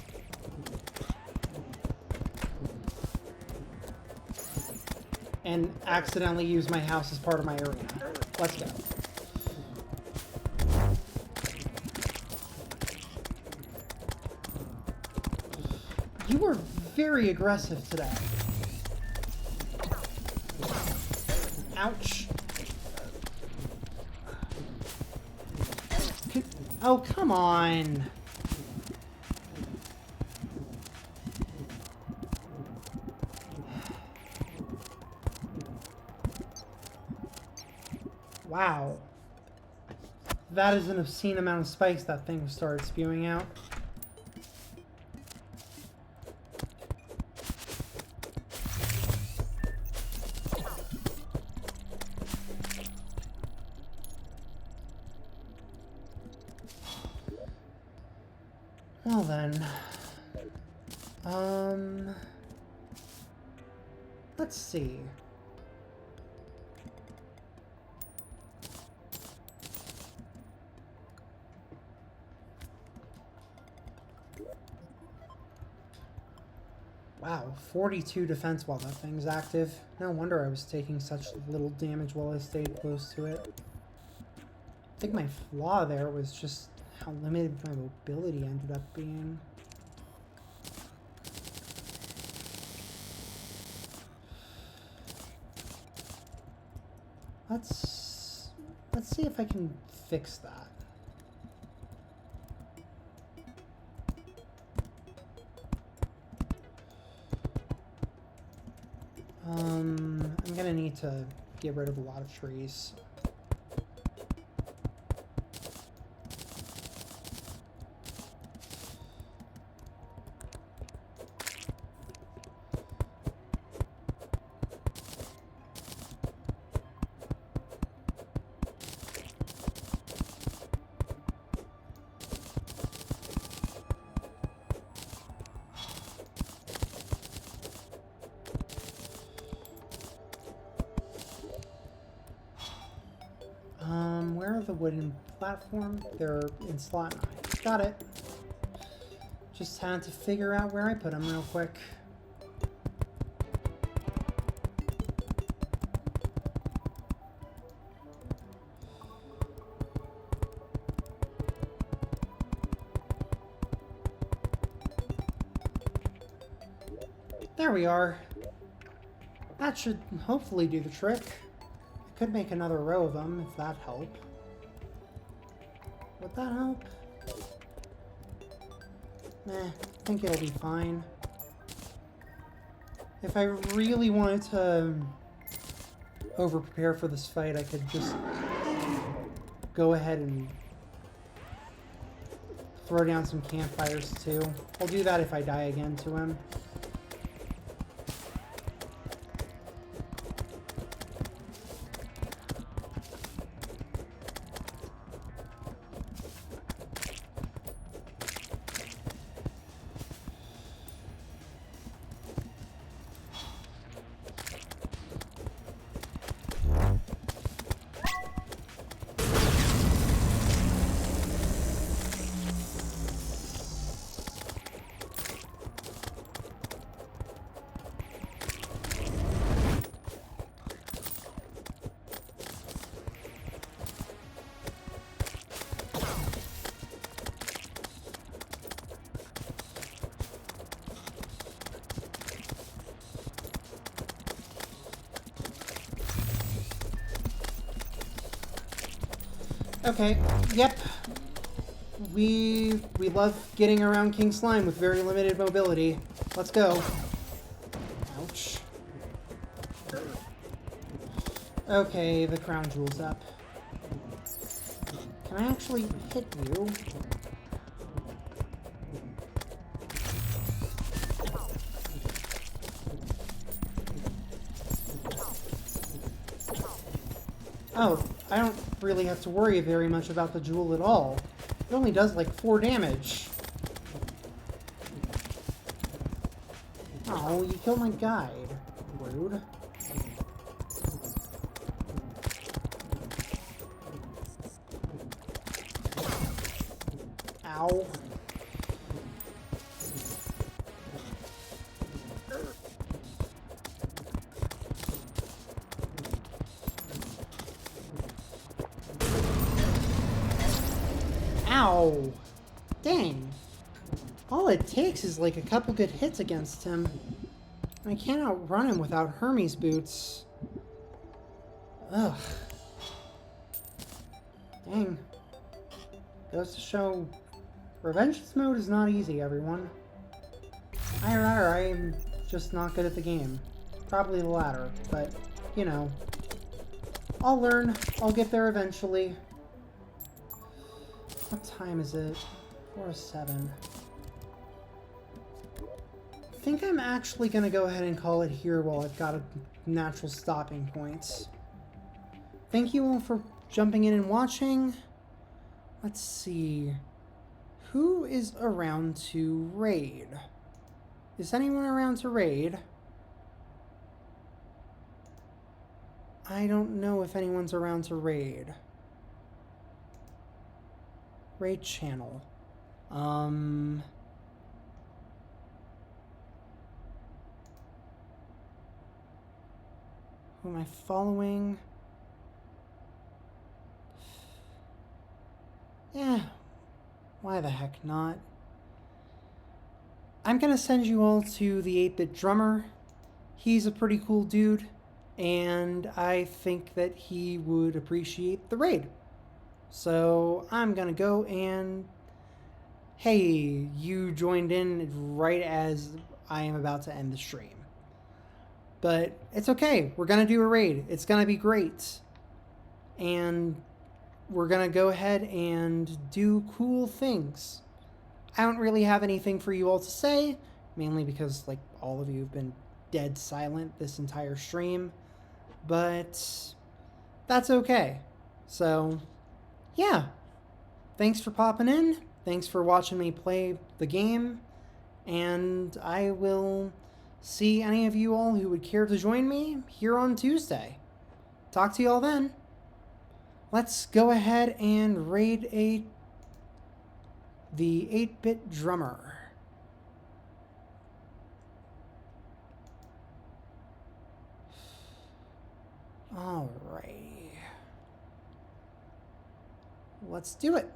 And accidentally use my house as part of my arena. Let's go. You were very aggressive today. Ouch. Oh, come on. Wow. That is an obscene amount of spikes that thing started spewing out. Well then, let's see. Wow, 42 defense while that thing's active. No wonder I was taking such little damage while I stayed close to it. I think my flaw there was just how limited my mobility ended up being. Let's see if I can fix that. I'm gonna need to get rid of a lot of trees. Where are the wooden platform? They're in slot 9. Got it. Just had to figure out where I put them real quick. There we are. That should hopefully do the trick. I could make another row of them if that helped. Would that help? Nah, I think it'll be fine. If I really wanted to over-prepare for this fight, I could just go ahead and throw down some campfires too. I'll do that if I die again to him. Okay, yep. We love getting around King Slime with very limited mobility. Let's go. Ouch. Okay, the crown jewel's up. Can I actually hit you? Oh, I don't really have to worry very much about the jewel at all. It only does like 4 damage. Oh, you killed my guide. Rude. Ow. Ow! Dang. All it takes is like a couple good hits against him. I can't outrun him without Hermes boots. Ugh. Dang. Goes to show Revengence mode is not easy, everyone. I'm just not good at the game. Probably the latter, but, you know. I'll learn. I'll get there eventually. What time is it? 4:07. I think I'm actually going to go ahead and call it here while I've got a natural stopping point. Thank you all for jumping in and watching. Let's see. who is around to raid? Is anyone around to raid? I don't know if anyone's around to raid. Raid channel. Who am I following? Yeah, why the heck not? I'm gonna send you all to the 8-Bit Drummer. He's a pretty cool dude, and I think that he would appreciate the raid. So I'm gonna go and... Hey, you joined in right as I am about to end the stream. But it's okay, we're gonna do a raid. It's gonna be great. And we're gonna go ahead and do cool things. I don't really have anything for you all to say, mainly because like all of you have been dead silent this entire stream, but that's okay. So yeah, thanks for popping in, thanks for watching me play the game, and I will see any of you all who would care to join me here on Tuesday. Talk to you all then. Let's go ahead and raid the 8-Bit Drummer. Alrighty. Let's do it.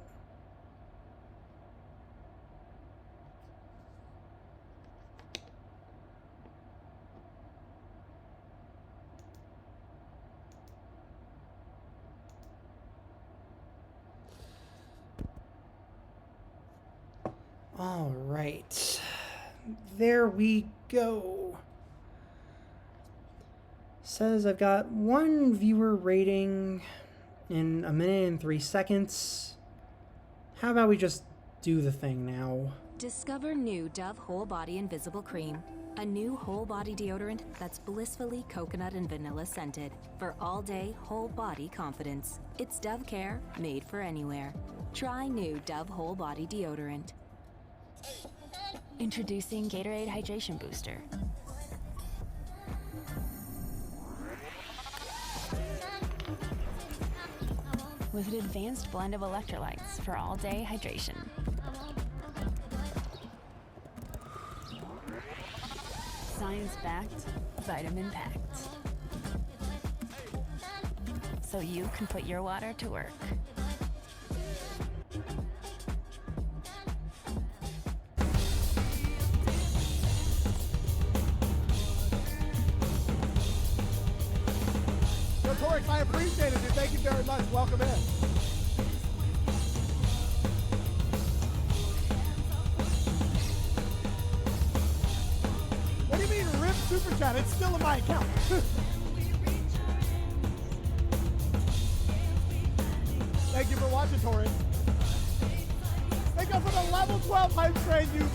All right, there we go. Says I've got 1 viewer rating in 1 minute and 3 seconds. How about we just do the thing now? Discover new Dove Whole Body Invisible Cream, a new whole body deodorant that's blissfully coconut and vanilla scented for all-day whole body confidence. It's Dove Care, made for anywhere. Try new Dove Whole Body Deodorant. Introducing Gatorade Hydration Booster. With an advanced blend of electrolytes for all-day hydration. Science-backed, vitamin-packed. So you can put your water to work. Torix, I appreciate it, dude. Thank you very much. Welcome in. What do you mean, RIP Super Chat? It's still in my account. Thank you for watching, Torix. Thank you for the level 12 hype train, you